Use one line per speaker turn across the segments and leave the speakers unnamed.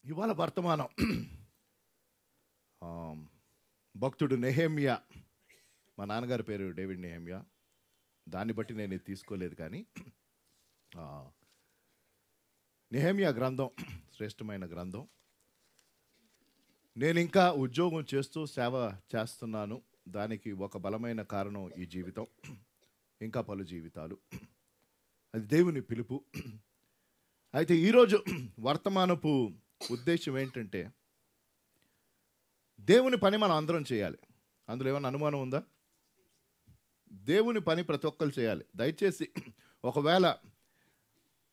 ఇవాళ వర్తమానం భక్తుడు నెహెమ్యా, మా నాన్నగారి పేరు డేవిడ్ నెహెమ్యా, దాన్ని బట్టి నేను ఇది తీసుకోలేదు. కానీ నెహెమ్యా గ్రంథం శ్రేష్టమైన గ్రంథం. నేను ఇంకా ఉద్యోగం చేస్తూ సేవ చేస్తున్నాను. దానికి ఒక బలమైన కారణం ఈ జీవితం, ఇంకా పలు జీవితాలు. అది దేవుని పిలుపు. అయితే ఈరోజు వర్తమానపు ఉద్దేశం ఏంటంటే, దేవుని పని మనం అందరం చేయాలి. అందులో ఏమైనా అనుమానం ఉందా? దేవుని పని ప్రతి ఒక్కరు చేయాలి. దయచేసి ఒకవేళ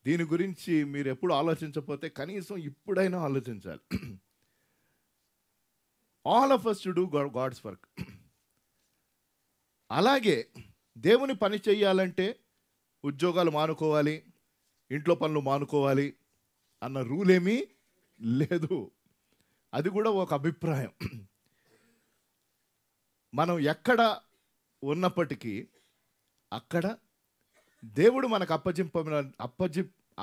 దీని గురించి మీరు ఎప్పుడు ఆలోచించకపోతే కనీసం ఇప్పుడైనా ఆలోచించాలి. All of us to do God's work. అలాగే దేవుని పని చేయాలంటే ఉద్యోగాలు మానుకోవాలి, ఇంట్లో పనులు మానుకోవాలి అన్న రూల్ ఏమీ లేదు. అది కూడా ఒక అభిప్రాయం. మనం ఎక్కడ ఉన్నప్పటికీ అక్కడ దేవుడు మనకు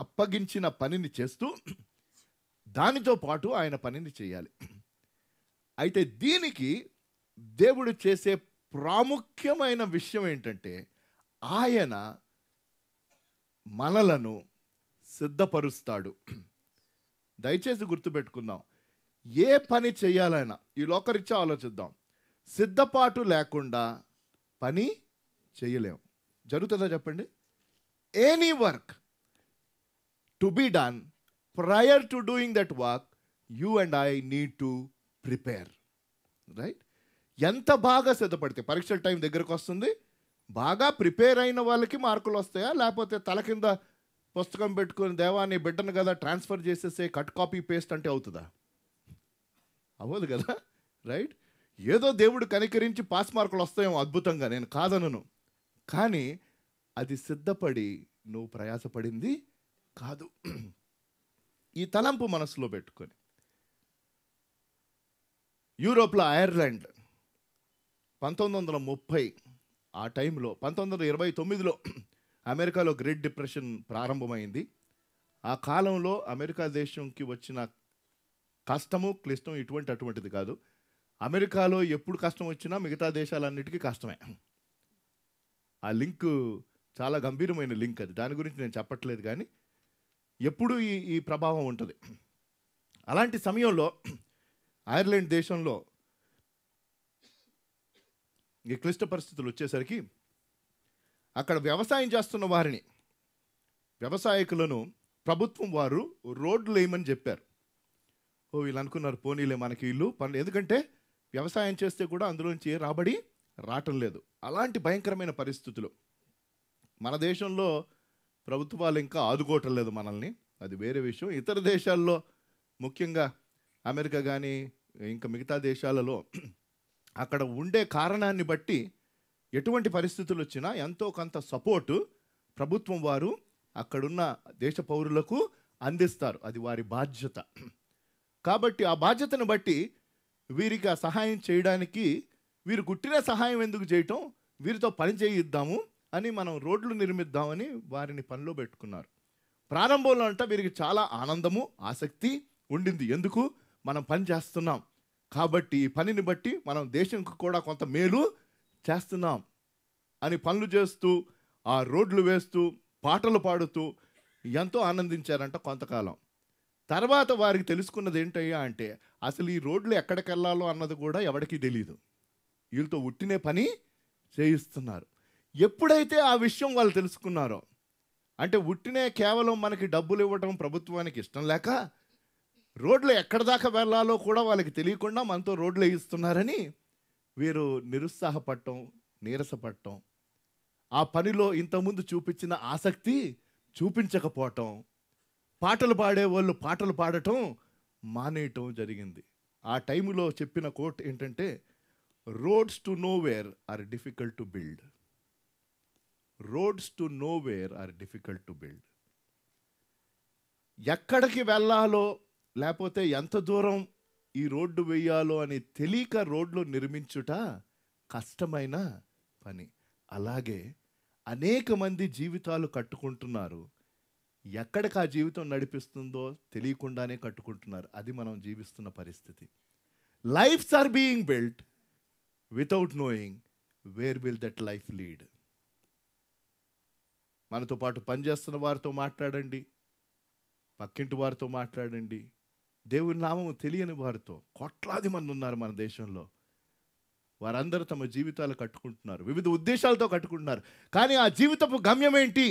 అప్పగించిన పనిని చేస్తూ దానితో పాటు ఆయన పనిని చేయాలి. అయితే దీనికి దేవుడు చేసే ప్రాముఖ్యమైన విషయం ఏంటంటే, ఆయన మనలను సిద్ధపరుస్తాడు. దయచేసి గుర్తుపెట్టుకుందాం, ఏ పని చేయాలైనా ఈ లోకరీత్యా ఆలోచిద్దాం. సిద్ధపాటు లేకుండా పని చేయలేం. జరుగుతుందా చెప్పండి? Any work to be done, prior to doing that work, you and I need to prepare. Right? ఎంత బాగా సిద్ధపడితే, పరీక్షల టైం దగ్గరకు వస్తుంది, బాగా ప్రిపేర్ అయిన వాళ్ళకి మార్కులు వస్తాయా? లేకపోతే తల కింద పుస్తకం పెట్టుకుని దేవాన్ని బిడ్డను కదా ట్రాన్స్ఫర్ చేసేసే కట్ కాపీ పేస్ట్ అంటే అవుతుందా? అవ్వదు కదా. రైట్? ఏదో దేవుడు కనికరించి పాస్ మార్కులు వస్తాయేమో అద్భుతంగా, నేను కాదనను. కానీ అది సిద్ధపడి నువ్వు ప్రయాసపడింది కాదు. ఈ తలంపు మనసులో పెట్టుకొని, యూరోప్లో ఐర్లాండ్ 1930 ఆ టైంలో, 1929లో అమెరికాలో గ్రేట్ డిప్రెషన్ ప్రారంభమైంది. ఆ కాలంలో అమెరికా దేశంకి వచ్చిన కష్టము క్లిష్టం అటువంటిది కాదు. అమెరికాలో ఎప్పుడు కష్టం వచ్చినా మిగతా దేశాలన్నిటికీ కష్టమే. ఆ లింక్ చాలా గంభీరమైన లింక్. అది దాని గురించి నేను చెప్పట్లేదు, కానీ ఎప్పుడు ఈ ప్రభావం ఉంటుంది. అలాంటి సమయంలో ఐర్లాండ్ దేశంలో ఈ క్లిష్ట పరిస్థితులు వచ్చేసరికి అక్కడ వ్యవసాయం చేస్తున్న వారిని, వ్యవసాయకులను ప్రభుత్వం వారు రోడ్లు వేయమని చెప్పారు. వీళ్ళు అనుకున్నారు, పోనీలే మనకి ఇల్లు పనులు, ఎందుకంటే వ్యవసాయం చేస్తే కూడా అందులోంచి రాబడి రావటం లేదు. అలాంటి భయంకరమైన పరిస్థితులు. మన దేశంలో ప్రభుత్వాలు ఇంకా ఆదుకోవటం లేదు మనల్ని, అది వేరే విషయం. ఇతర దేశాల్లో, ముఖ్యంగా అమెరికా కానీ ఇంకా మిగతా దేశాలలో, అక్కడ ఉండే కారణాన్ని బట్టి ఎటువంటి పరిస్థితులు వచ్చినా ఎంతో కొంత సపోర్టు ప్రభుత్వం వారు అక్కడున్న దేశ పౌరులకు అందిస్తారు. అది వారి బాధ్యత. కాబట్టి ఆ బాధ్యతను బట్టి వీరికి ఆ సహాయం చేయడానికి, వీరు గుట్టిన సహాయం ఎందుకు చేయటం, వీరితో పని చేయిద్దాము అని మనం రోడ్లు నిర్మిద్దామని వారిని పనిలో పెట్టుకున్నారు. ప్రారంభంలో అంట వీరికి చాలా ఆనందము, ఆసక్తి ఉండింది. ఎందుకు? మనం పని చేస్తున్నాం కాబట్టి, ఈ పనిని బట్టి మనం దేశంకు కూడా కొంత మేలు చేస్తున్నాం అని పనులు చేస్తూ, ఆ రోడ్లు వేస్తూ, పాటలు పాడుతూ ఎంతో ఆనందించారంట కొంతకాలం. తర్వాత వారికి తెలుసుకున్నది ఏంటయ్యా అంటే, అసలు ఈ రోడ్లు ఎక్కడికి వెళ్ళాలో అన్నది కూడా ఎవరికీ తెలియదు. వీళ్ళతో ఉట్టినే పని చేయిస్తున్నారు. ఎప్పుడైతే ఆ విషయం వాళ్ళు తెలుసుకున్నారో, అంటే ఉట్టినే కేవలం మనకి డబ్బులు ఇవ్వటం ప్రభుత్వానికి ఇష్టం లేక, రోడ్లు ఎక్కడి దాకా వెళ్ళాలో కూడా వాళ్ళకి తెలియకుండా మనతో రోడ్లు వేయిస్తున్నారని వీరు నిరుత్సాహపడటం, నీరసపడటం, ఆ పనిలో ఇంతకుముందు చూపించిన ఆసక్తి చూపించకపోవటం, పాటలు పాడే వాళ్ళు పాటలు పాడటం మానేయటం జరిగింది. ఆ టైంలో చెప్పిన కోట్ ఏంటంటే, roads to nowhere are difficult to build. Roads to nowhere are difficult to build. ఎక్కడికి వెళ్ళాలో లేకపోతే ఎంత దూరం ఈ రోడ్డు వేయాలో అని తెలియక రోడ్లు నిర్మించుట కష్టమైన పని. అలాగే అనేక మంది జీవితాలు కట్టుకుంటున్నారు. ఎక్కడికి ఆ జీవితం నడిపిస్తుందో తెలియకుండానే కట్టుకుంటున్నారు. అది మనం జీవిస్తున్న పరిస్థితి. Lives are being built without knowing where will that life lead. మనతో పాటు పనిచేస్తున్న వారితో మాట్లాడండి, పక్కింటి వారితో మాట్లాడండి, దేవుని నామము తెలియని వారితో కోట్లాది మంది ఉన్నారు మన దేశంలో. వారందరూ తమ జీవితాలు కట్టుకుంటున్నారు, వివిధ ఉద్దేశాలతో కట్టుకుంటున్నారు. కానీ ఆ జీవితపు గమ్యం ఏంటి,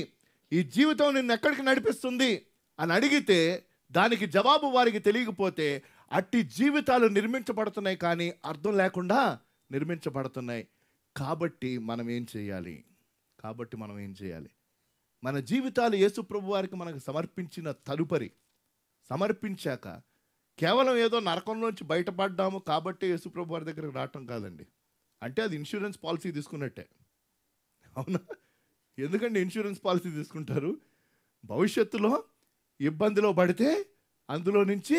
ఈ జీవితం నిన్ను ఎక్కడికి నడిపిస్తుంది అని అడిగితే దానికి జవాబు వారికి తెలియకపోతే అట్టి జీవితాలు నిర్మించబడుతున్నాయి, కానీ అర్థం లేకుండా నిర్మించబడుతున్నాయి. కాబట్టి మనం ఏం చేయాలి? మన జీవితాలు యేసు ప్రభు వారికి మనకు సమర్పించిన తదుపరి, సమర్పించాక కేవలం ఏదో నరకంలోంచి బయటపడ్డాము కాబట్టి యేసు ప్రభు వారి దగ్గరకు రావటం కాదండి. అంటే అది ఇన్సూరెన్స్ పాలసీ తీసుకున్నట్టే, అవునా? ఎందుకంటే ఇన్సూరెన్స్ పాలసీ తీసుకుంటారు, భవిష్యత్తులో ఇబ్బందిలో పడితే అందులో నుంచి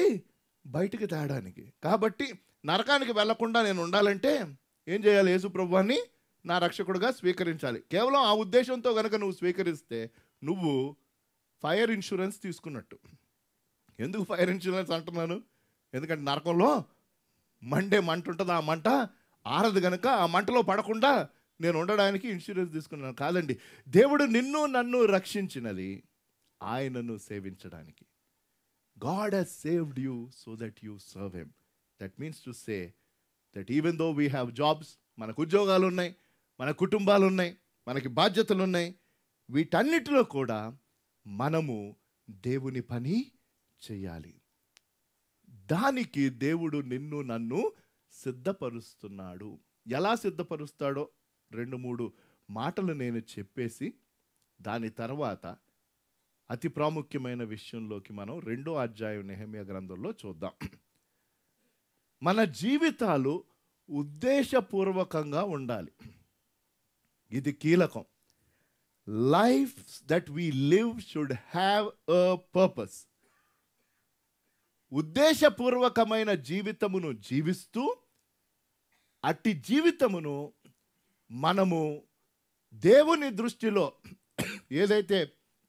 బయటికి తేడానికి. కాబట్టి నరకానికి వెళ్లకుండా నేను ఉండాలంటే ఏం చేయాలి? యేసు ప్రభువాన్ని నా రక్షకుడుగా స్వీకరించాలి. కేవలం ఆ ఉద్దేశంతో కనుక నువ్వు స్వీకరిస్తే నువ్వు ఫైర్ ఇన్సూరెన్స్ తీసుకున్నట్టు. ఎందుకు ఫైర్ ఇన్సూరెన్స్ అంటున్నాను? ఎందుకంటే నరకంలో మంట ఉంటుంది, ఆ మంట ఆరదు కనుక ఆ మంటలో పడకుండా నేను ఉండడానికి ఇన్సూరెన్స్ తీసుకున్నాను. కాదండి, దేవుడు నిన్ను నన్ను రక్షించినది ఆయనను సేవించడానికి. God has saved you so that you serve him. That means to say that even though we have jobs, మనకు ఉద్యోగాలు ఉన్నాయి, మన కుటుంబాలు ఉన్నాయి, మనకి బాధ్యతలు ఉన్నాయి, వీటన్నిటిలో కూడా మనము దేవుని పని చేయాలి. దానికి దేవుడు నిన్ను నన్ను సిద్ధపరుస్తున్నాడు. ఎలా సిద్ధపరుస్తాడో 2-3 మాటలు నేను చెప్పేసి దాని తర్వాత అతి ప్రాముఖ్యమైన విషయంలోకి మనం 2వ అధ్యాయం నెహెమ్యా గ్రంథంలో చూద్దాం. మన జీవితాలు ఉద్దేశపూర్వకంగా ఉండాలి. ఇది కీలకం. Life that we live should have a purpose. ఉద్దేశపూర్వకమైన జీవితమును జీవిస్తూ అట్టి జీవితమును మనము దేవుని దృష్టిలో ఏదైతే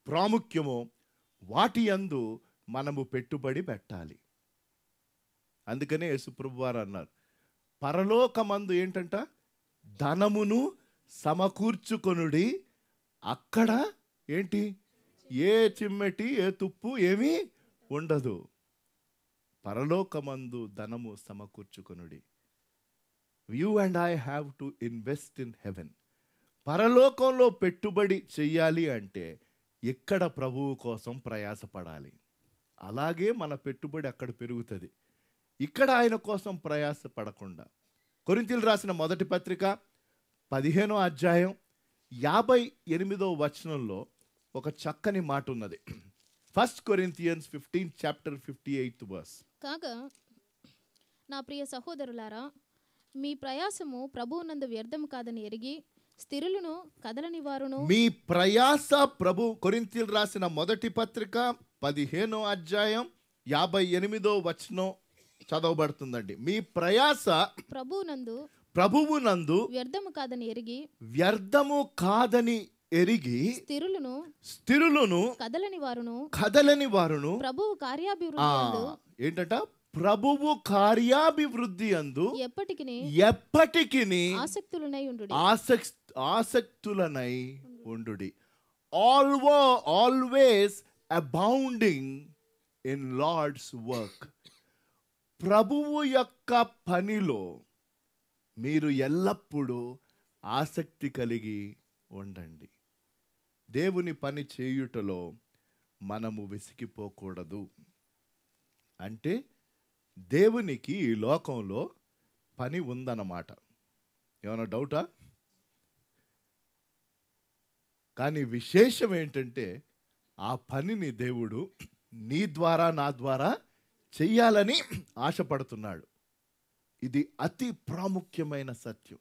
ప్రాముఖ్యమో వాటి యందు మనము పెట్టుబడి పెట్టాలి. అందుకనే యేసుప్రభు వారు అన్నారు, పరలోకమందు ఏంటంట, ధనమును సమకూర్చుకొనుడి, అక్కడ ఏంటి, ఏ చిమ్మెటి ఏ తుప్పు ఏమీ ఉండదు. పరలోకమందు ధనము సమకూర్చుకొనుడి. You and I have to invest in heaven. పరలోకంలో పెట్టుబడి చెయ్యాలి అంటే ఇక్కడ ప్రభువు కోసం ప్రయాసపడాలి. అలాగే మన పెట్టుబడి అక్కడ పెరుగుతుంది. ఇక్కడ ఆయన కోసం ప్రయాసపడకుండా. కొరింథీయులకు రాసిన మొదటి పత్రిక 15వ అధ్యాయం 58వ వచనంలో ఒక చక్కని మాట ఉన్నది. 1 Corinthians 15 chapter 58th verse.
కాగా నా ప్రియ సహోదరులారా, మీ ప్రయాసము ప్రభువునందు వ్యర్థము కాదని ఎరిగి స్థిరులను కదలని వారును.
మీ ప్రయాస ప్రభు, కొరింథీయులకు రాసిన మొదటి పత్రిక 15వ అధ్యాయం 58వ వచనం చదవబడుతుందండి. మీ ప్రయాస ప్రభువునందు
వ్యర్థము కాదని
ఎరిగి స్థిరులను కదలని వారును
ప్రభువు కార్యాభివృద్ధి
ఏంటంట, ప్రభువు కార్యాభివృద్ధి అందు ఎప్పటికిని ఆసక్తులనై ఉండుడి. Always abounding in Lord's work. ప్రభువు యొక్క పనిలో మీరు ఎల్లప్పుడూ ఆసక్తి కలిగి ఉండండి. దేవుని పని చేయుటలో మనము విసిగిపోకూడదు. అంటే దేవునికి ఈ లోకంలో పని ఉందన్నమాట. ఏమైనా డౌటా? కానీ విశేషం ఏంటంటే ఆ పనిని దేవుడు నీ ద్వారా నా ద్వారా చెయ్యాలని ఆశపడుతున్నాడు. ఇది అతి ప్రాముఖ్యమైన సత్యం.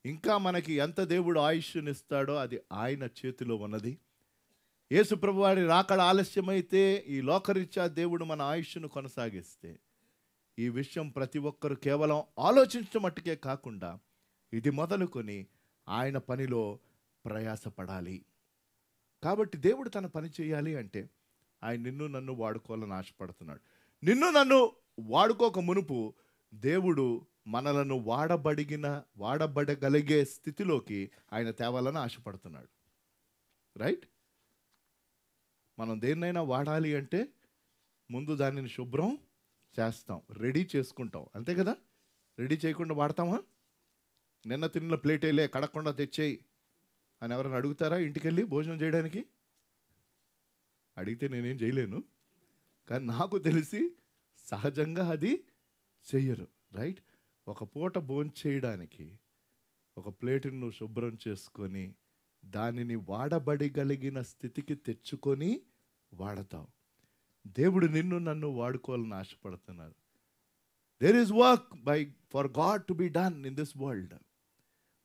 ఇంకా మనకి ఎంత దేవుడు ఆయుష్నిస్తాడో అది ఆయన చేతిలో ఉన్నది. యేసు ప్రభువారి రాకడ ఆలస్యమైతే ఈ లోకరీత్యా దేవుడు మన ఆయుష్ను కొనసాగిస్తే ఈ విషయం ప్రతి ఒక్కరు కేవలం ఆలోచించడం మట్టుకే కాకుండా ఇది మొదలుకొని ఆయన పనిలో ప్రయాసపడాలి. కాబట్టి దేవుడు తన పని చేయాలి అంటే ఆయన నిన్ను నన్ను వాడుకోవాలని ఆశపడుతున్నాడు. నిన్ను నన్ను వాడుకోక మునుపు దేవుడు మనలను వాడబడగలిగే స్థితిలోకి ఆయన తేవాలని ఆశపడుతున్నాడు. రైట్? మనం దేన్నైనా వాడాలి అంటే ముందు దానిని శుభ్రం చేస్తాం, రెడీ చేసుకుంటాం, అంతే కదా? రెడీ చేయకుండా వాడతామా? నిన్న తిన్న ప్లేట్ వేలే కడగకుండా తెచ్చేయి అని ఎవరైనా అడుగుతారా ఇంటికి వెళ్ళి భోజనం చేయడానికి? అడిగితే నేనేం చేయలేను, కానీ నాకు తెలిసి సహజంగా అది చెయ్యరు. రైట్? ఒక పూట భోంచేయడానికి ఒక ప్లేటును నువ్వు శుభ్రం చేసుకొని దానిని వాడబడగలిగిన స్థితికి తెచ్చుకొని వాడతావు. దేవుడు నిన్ను నన్ను వాడుకోవాలని ఆశపడుతున్నారు. There is work for God to be done in this world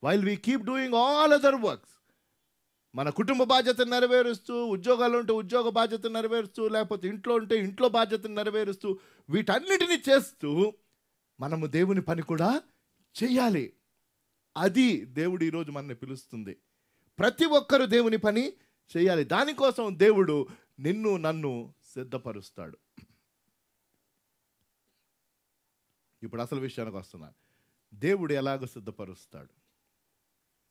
while we keep doing all other works. మన కుటుంబ బాధ్యతను నెరవేరుస్తూ, ఉద్యోగాలు ఉంటే ఉద్యోగ బాధ్యతను నెరవేరుస్తూ, లేకపోతే ఇంట్లో ఉంటే ఇంట్లో బాధ్యతను నెరవేరుస్తూ, వీటన్నిటిని చేస్తూ మనము దేవుని పని కూడా చెయ్యాలి. అది దేవుడు ఈరోజు మనల్ని పిలుస్తుంది. ప్రతి ఒక్కరు దేవుని పని చేయాలి. దానికోసం దేవుడు నిన్ను నన్ను సిద్ధపరుస్తాడు. ఇప్పుడు అసలు విషయానికి వస్తున్నాను. దేవుడు ఎలాగో సిద్ధపరుస్తాడు?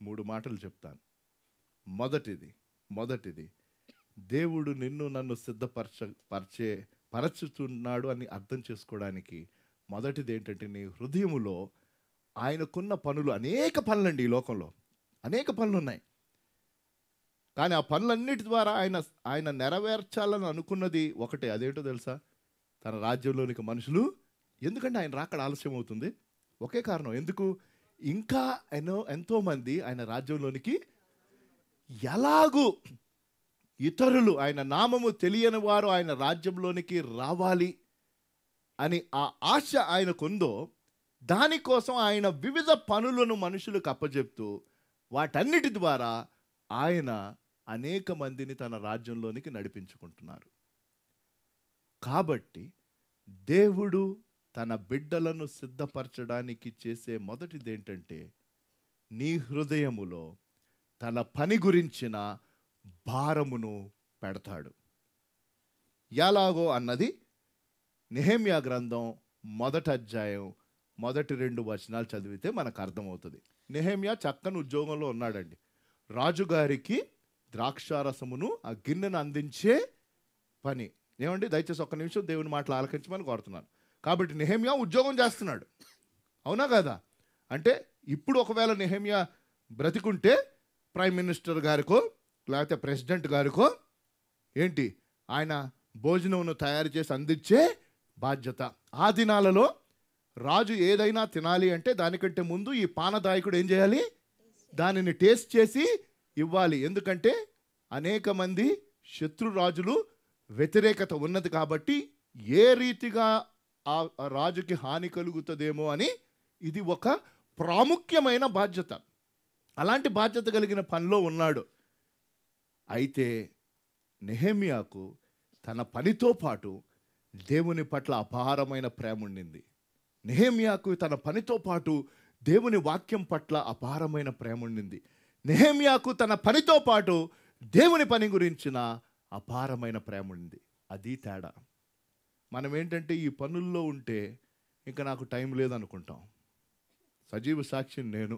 3 మాటలు చెప్తాను. మొదటిది దేవుడు నిన్ను నన్ను పరచుతున్నాడు అని అర్థం చేసుకోవడానికి మొదటిది ఏంటంటే, నీ హృదయములో ఆయనకున్న పనులు, అనేక పనులండి. ఈ లోకంలో అనేక పనులు ఉన్నాయి, కానీ ఆ పనులన్నిటి ద్వారా ఆయన నెరవేర్చాలని అనుకున్నది ఒకటే. అదేంటో తెలుసా? తన రాజ్యంలోనికి మనుషులు. ఎందుకంటే ఆయన రాకడ ఆలస్యం అవుతుంది. ఒకే కారణం. ఎందుకు? ఇంకా ఎంతోమంది ఆయన రాజ్యంలోనికి, ఎలాగూ ఇతరులు ఆయన నామము తెలియని వారు ఆయన రాజ్యంలోనికి రావాలి అని ఆ ఆశ ఆయనకుందో, దానికోసం ఆయన వివిధ పనులను మనుషులకు అప్పచెప్తూ వాటన్నిటి ద్వారా ఆయన అనేక మందిని తన రాజ్యంలోనికి నడిపించుకుంటున్నారు. కాబట్టి దేవుడు తన బిడ్డలను సిద్ధపరచడానికి చేసే మొదటిది ఏంటంటే, నీ హృదయములో తన పని గురించిన భారమును పెడతాడు. ఎలాగో అన్నది నెహెమ్యా గ్రంథం 1వ అధ్యాయం 1-2 వచనాలు చదివితే మనకు అర్థమవుతుంది. నెహెమ్యా చక్కని ఉద్యోగంలో ఉన్నాడండి. రాజుగారికి ద్రాక్షారసమును ఆ గిన్నెను అందించే పని. ఏమండి, దయచేసి ఒక్క నిమిషం దేవుని మాటలు ఆలకించమని కోరుతున్నాను. కాబట్టి నెహెమ్యా ఉద్యోగం చేస్తున్నాడు, అవునా కదా? అంటే ఇప్పుడు ఒకవేళ నెహెమ్యా బ్రతికుంటే ప్రైమ్ మినిస్టర్ గారికో లేకపోతే ప్రెసిడెంట్ గారికో ఏంటి, ఆయన భోజనమును తయారు చేసి అందించే బాధ్యత. ఆ దినాలలో రాజు ఏదైనా తినాలి అంటే దానికంటే ముందు ఈ పానదాయకుడు ఏం చేయాలి? దానిని టేస్ట్ చేసి ఇవ్వాలి. ఎందుకంటే అనేక మంది శత్రురాజులు వ్యతిరేకత ఉన్నది కాబట్టి ఏ రీతిగా ఆ రాజుకి హాని కలుగుతుందేమో అని ఇది ఒక ప్రాముఖ్యమైన బాధ్యత. అలాంటి బాధ్యత కలిగిన పనిలో ఉన్నాడు. అయితే నెహెమ్యాకు తన పనితో పాటు దేవుని పట్ల అపారమైన ప్రేమ ఉండింది. నెహెమ్యాకు తన పనితో పాటు దేవుని వాక్యం పట్ల అపారమైన ప్రేమ ఉండింది. నెహెమ్యాకు తన పనితో పాటు దేవుని పని గురించిన అపారమైన ప్రేమ ఉండింది. అది తేడా. మనం ఏంటంటే ఈ పనుల్లో ఉంటే ఇంకా నాకు టైం లేదనుకుంటాం. సజీవ సాక్షి నేను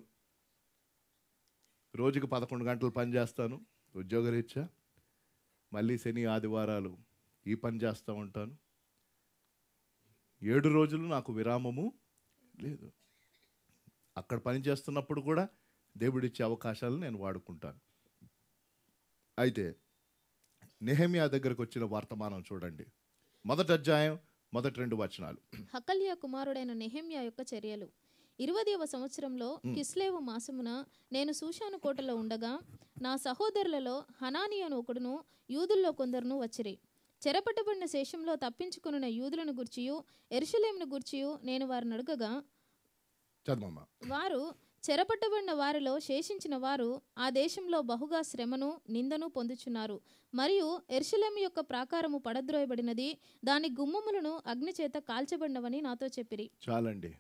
రోజుకి 11 గంటలు పని చేస్తాను ఉద్యోగరీత్యా. మళ్ళీ శని ఆదివారాలు ఈ పని చేస్తూ ఉంటాను. 7 రోజులు నాకు విరామము లేదు. అక్కడ పని చేస్తున్నప్పుడు కూడా దేవుడిచ్చే అవకాశాలను నేను వాడుకుంటాను. అయితే నెహెమ్యా దగ్గరకు వచ్చిన వర్తమానం చూడండి. 1వ అధ్యాయం 1-2 వచనాలు.
హకల్యా కుమారుడైన నెహెమ్యా యొక్క చర్యలు. 20వ సంవత్సరంలో కిస్లేవు మాసమున నేను షూషాను కోటలో ఉండగా నా సహోదరులలో హనానీ అను ఒకడును యూదుల్లో కొందరును వచ్చిరి. చెరపట్టబడిన శేషంలో తప్పించుకున్న యూదులను గూర్చియు యెరూషలేమును గూర్చియు నేను వారిని అడగగా వారు చెరపట్టబడిన వారిలో శేషించిన వారు ఆ దేశంలో బహుగా శ్రమను నిందను పొందుచున్నారు. మరియు యెరూషలేము యొక్క ప్రాకారము పడద్రోయబడినది, దాని గుమ్మములను అగ్నిచేత కాల్చబడినవని నాతో చెప్పిరి.
చాలండి.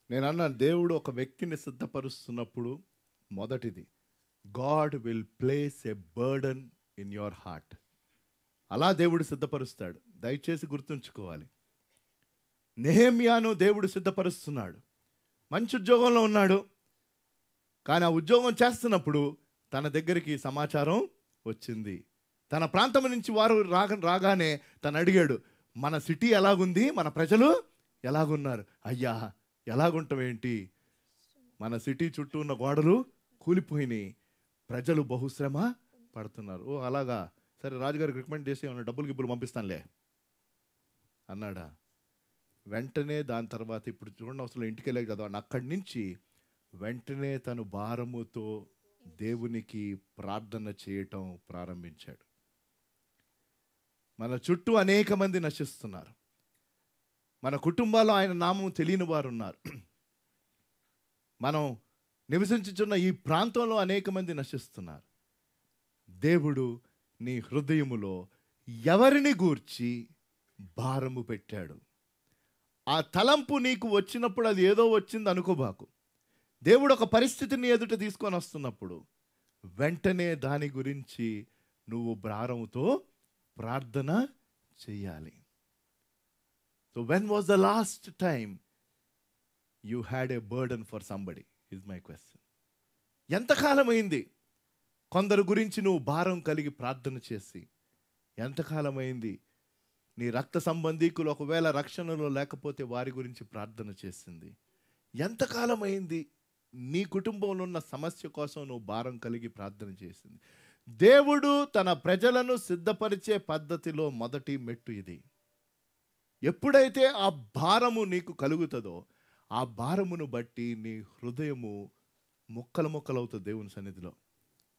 నేను అన్నాను, దేవుడు ఒక వ్యక్తిని సిద్ధపరుస్తున్నప్పుడు మొదటిది God will place a burden in your heart. అలా దేవుడు సిద్ధపరుస్తాడు. దయచేసి గుర్తుంచుకోవాలి. నెహెమ్యాను దేవుడు సిద్ధపరుస్తున్నాడు. మంచి ఉద్యోగంలో ఉన్నాడు. కానీ ఆ ఉద్యోగం చేస్తున్నప్పుడు తన దగ్గరికి సమాచారం వచ్చింది. తన ప్రాంతం నుంచి వారు రాగానే తను అడిగాడు, మన సిటీ ఎలాగుంది, మన ప్రజలు ఎలాగున్నారు? అయ్యా, ఎలాగుంటాం ఏంటి, మన సిటీ చుట్టూ ఉన్న గోడలు కూలిపోయినాయి, ప్రజలు బహుశ్రమ పడుతున్నారు. ఓ అలాగా, సరే రాజుగారికి రికమెండ్ చేసి ఏమన్నా డబ్బులు గిబ్బులు పంపిస్తానులే అన్నాడా? వెంటనే దాని తర్వాత ఇప్పుడు చూడండి, అసలు ఇంటికి వెళ్ళాక చదవండి. అక్కడి నుంచి వెంటనే తను భారముతో దేవునికి ప్రార్థన చేయటం ప్రారంభించాడు. మన చుట్టూ అనేక మంది నశిస్తున్నారు. మన కుటుంబాల్లో ఆయన నామం తెలియని వారు ఉన్నారు. మనం నివసించుచున్న ఈ ప్రాంతంలో అనేక మంది నశిస్తున్నారు. దేవుడు నీ హృదయములో ఎవరిని గూర్చి భారము పెట్టాడు? ఆ తలంపు నీకు వచ్చినప్పుడు అది ఏదో వచ్చింది అనుకోబాకు. దేవుడు ఒక పరిస్థితిని ఎదుట తీసుకొని వస్తున్నప్పుడు వెంటనే దాని గురించి నువ్వు భారముతో ప్రార్థన చెయ్యాలి. So when was the last time you had a burden for somebody is my question. ఎంతకాలం అయింది కొందరు గురించి నువ్వు భారం కలిగి ప్రార్థన చేసి? ఎంతకాలం అయింది నీ రక్త సంబంధీకులు ఒకవేళ రక్షణలో లేకపోతే వారి గురించి ప్రార్థన చేసింది? ఎంతకాలం అయింది నీ కుటుంబంలో ఉన్న సమస్య కోసం నువ్వు భారం కలిగి ప్రార్థన చేసింది? దేవుడు తన ప్రజలను సిద్ధపరిచే పద్ధతిలో మొదటి మెట్టు ఇది. ఎప్పుడైతే ఆ భారము నీకు కలుగుతుందో ఆ భారమును బట్టి నీ హృదయము ముక్కలు ముక్కలవుతుంది దేవుని సన్నిధిలో.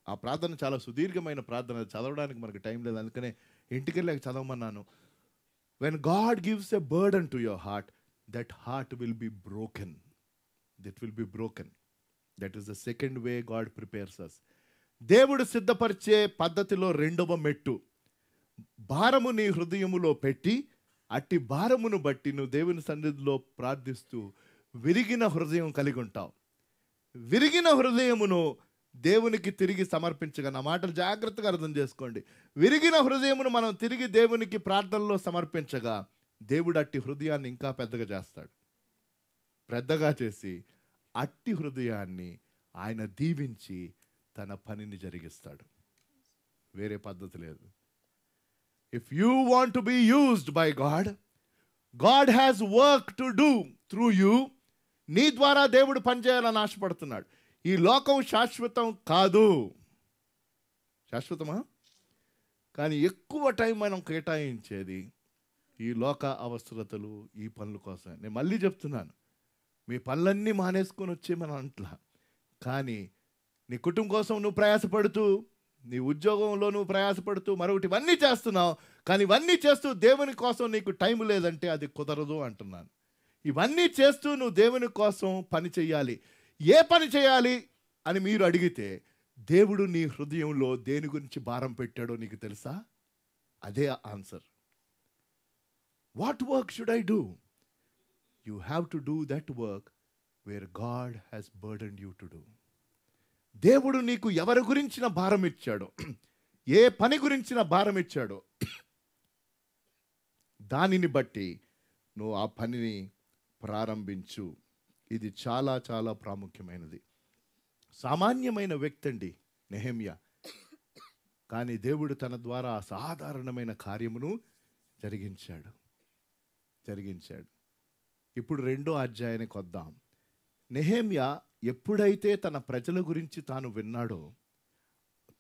ఆ ప్రార్థన చాలా సుదీర్ఘమైన ప్రార్థన, చదవడానికి మనకు టైం లేదు, అందుకనే ఇంటికి వెళ్ళాక చదవమన్నాను. When God gives a burden to your heart, that heart will be broken. That will be broken. That is the second way God prepares us. దేవుడు సిద్ధపరిచే పద్ధతిలో రెండవ మెట్టు, భారము నీ హృదయములో పెట్టి అట్టి భారమును బట్టి నువ్వు దేవుని సన్నిధిలో ప్రార్థిస్తూ విరిగిన హృదయం కలిగి ఉంటావు. విరిగిన హృదయమును దేవునికి తిరిగి సమర్పించగా, నా మాటలు జాగ్రత్తగా అర్థం చేసుకోండి. విరిగిన హృదయమును మనం తిరిగి దేవునికి ప్రార్థనలో సమర్పించగా దేవుడు అట్టి హృదయాన్ని ఇంకా పెద్దగా చేస్తాడు. పెద్దగా చేసి అట్టి హృదయాన్ని ఆయన దీవించి తన పనిని జరిగిస్తాడు. వేరే పద్ధతి లేదు. If you want to be used by God, God has work to do through you. నీ ద్వారా దేవుడు పనిచేయాలని ఆశపడుతున్నాడు. ఈ లోకం శాశ్వతం కాదు. శాశ్వతమా? కానీ ఎక్కువ టైం మనం కేటాయించేది ఈ లోక అవసరతలు, ఈ పనుల కోసం. నేను మళ్ళీ చెప్తున్నాను, మీ పనులన్నీ మానేసుకొని వచ్చే మనం అంట్లా. కానీ నీ కుటుంబం కోసం నువ్వు ప్రయాసపడుతూ, నీ ఉద్యోగంలో నువ్వు ప్రయాసపడుతూ మరొకటి ఇవన్నీ చేస్తున్నావు. కానీ ఇవన్నీ చేస్తూ దేవుని కోసం నీకు టైం లేదంటే అది కుదరదు అంటున్నాను. ఇవన్నీ చేస్తూ నువ్వు దేవుని కోసం పని చేయాలి. ఏ పని చేయాలి అని మీరు అడిగితే దేవుడు నీ హృదయంలో దేని గురించి భారం పెట్టాడో నీకు తెలుసా? అదే answer. What work should I do? You have to do that work where God has burdened you to do. దేవుడు నీకు ఎవరి గురించిన భారం ఇచ్చాడో, ఏ పని గురించిన భారం ఇచ్చాడో దానిని బట్టి నువ్వు ఆ పనిని ప్రారంభించు. ఇది చాలా చాలా ప్రాముఖ్యమైనది. సామాన్యమైన వ్యక్తి అండి నెహెమ్యా, కానీ దేవుడు తన ద్వారా అసాధారణమైన కార్యమును జరిగించాడు. ఇప్పుడు 2వ అధ్యాయానికి వద్దాం. నెహెమ్యా ఎప్పుడైతే తన ప్రజల గురించి తాను విన్నాడో,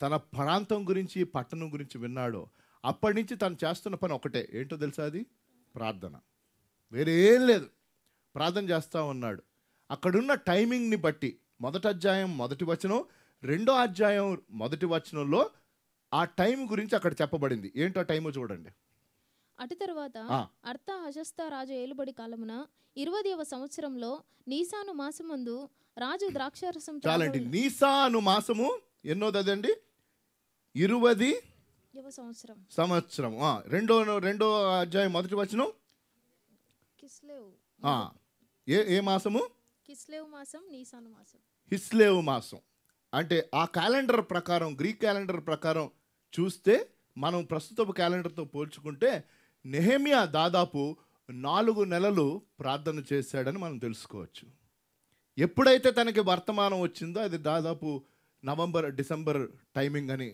తన ప్రాంతం గురించి, పట్టణం గురించి విన్నాడో, అప్పటి నుంచి తను చేస్తున్న పని ఒకటే. ఏంటో తెలుసా? అది ప్రార్థన. వేరే ఏం లేదు, ప్రార్థన చేస్తూ ఉన్నాడు. అక్కడున్న టైమింగ్ని బట్టి 1వ అధ్యాయం 1వ వచనం, 2వ అధ్యాయం 1వ వచనంలో ఆ టైం గురించి అక్కడ చెప్పబడింది. ఏంటో టైము చూడండి.
అటు తరువాత అర్తహషస్త రాజు ఏలుబడి కాలమున 20వ సంవత్సరంలో నీసాను మాసమందు రాజు ద్రాక్షారసం.
చాలండి, నీసాను మాసము ఎన్నోదండి? 20వ సంవత్సరం. రెండో అధ్యాయం 1వ వచనం. ఏ మాసము?
కిస్లేవు మాసం, నీసాను మాసం.
హిస్లేవు మాసం అంటే ఆ క్యాలెండర్ ప్రకారం, గ్రీక్ క్యాలెండర్ ప్రకారం చూస్తే, మనం ప్రస్తుతపు క్యాలెండర్తో పోల్చుకుంటే నెహెమ్యా దాదాపు 4 నెలలు ప్రార్థన చేశాడని మనం తెలుసుకోవచ్చు. ఎప్పుడైతే తనకి వర్తమానం వచ్చిందో అది దాదాపు నవంబర్, డిసెంబర్ టైమింగ్ అని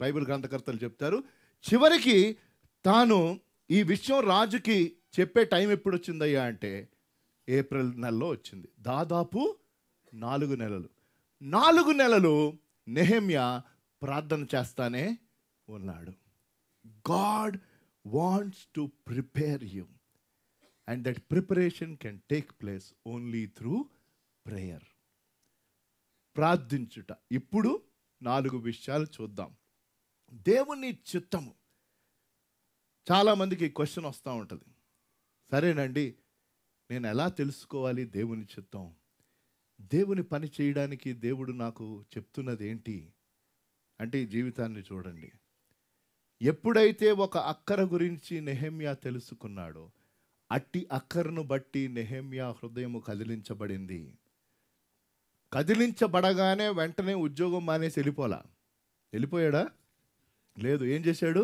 బైబిల్ గ్రంథకర్తలు చెప్తారు. చివరికి తాను ఈ విషయం రాజుకి చెప్పే టైం ఎప్పుడు వచ్చిందయ్యా అంటే ఏప్రిల్ నెలలో వచ్చింది. దాదాపు 4 నెలలు. 4 నెలలు నెహెమ్యా ప్రార్థన చేస్తానే ఉన్నాడు. God wants to prepare you and that preparation can take place only through prayer. ప్రార్థించుట. ఇప్పుడు 4 విషయాలు చూద్దాం. దేవుని చిత్తము. చాలామందికి క్వశ్చన్ వస్తూ ఉంటుంది, సరేనండి నేను ఎలా తెలుసుకోవాలి దేవుని చిత్తం? దేవుని పని చేయడానికి దేవుడు నాకు చెప్తున్నది ఏంటి అంటే, ఈ జీవితాన్ని చూడండి. ఎప్పుడైతే ఒక అక్కర గురించి నెహెమ్యా తెలుసుకున్నాడో, అట్టి అక్కరను బట్టి నెహెమ్యా హృదయము కదిలించబడింది. కదిలించబడగానే వెంటనే ఉద్యోగం మానేసి వెళ్ళిపోయాడా? లేదు. ఏం చేశాడు?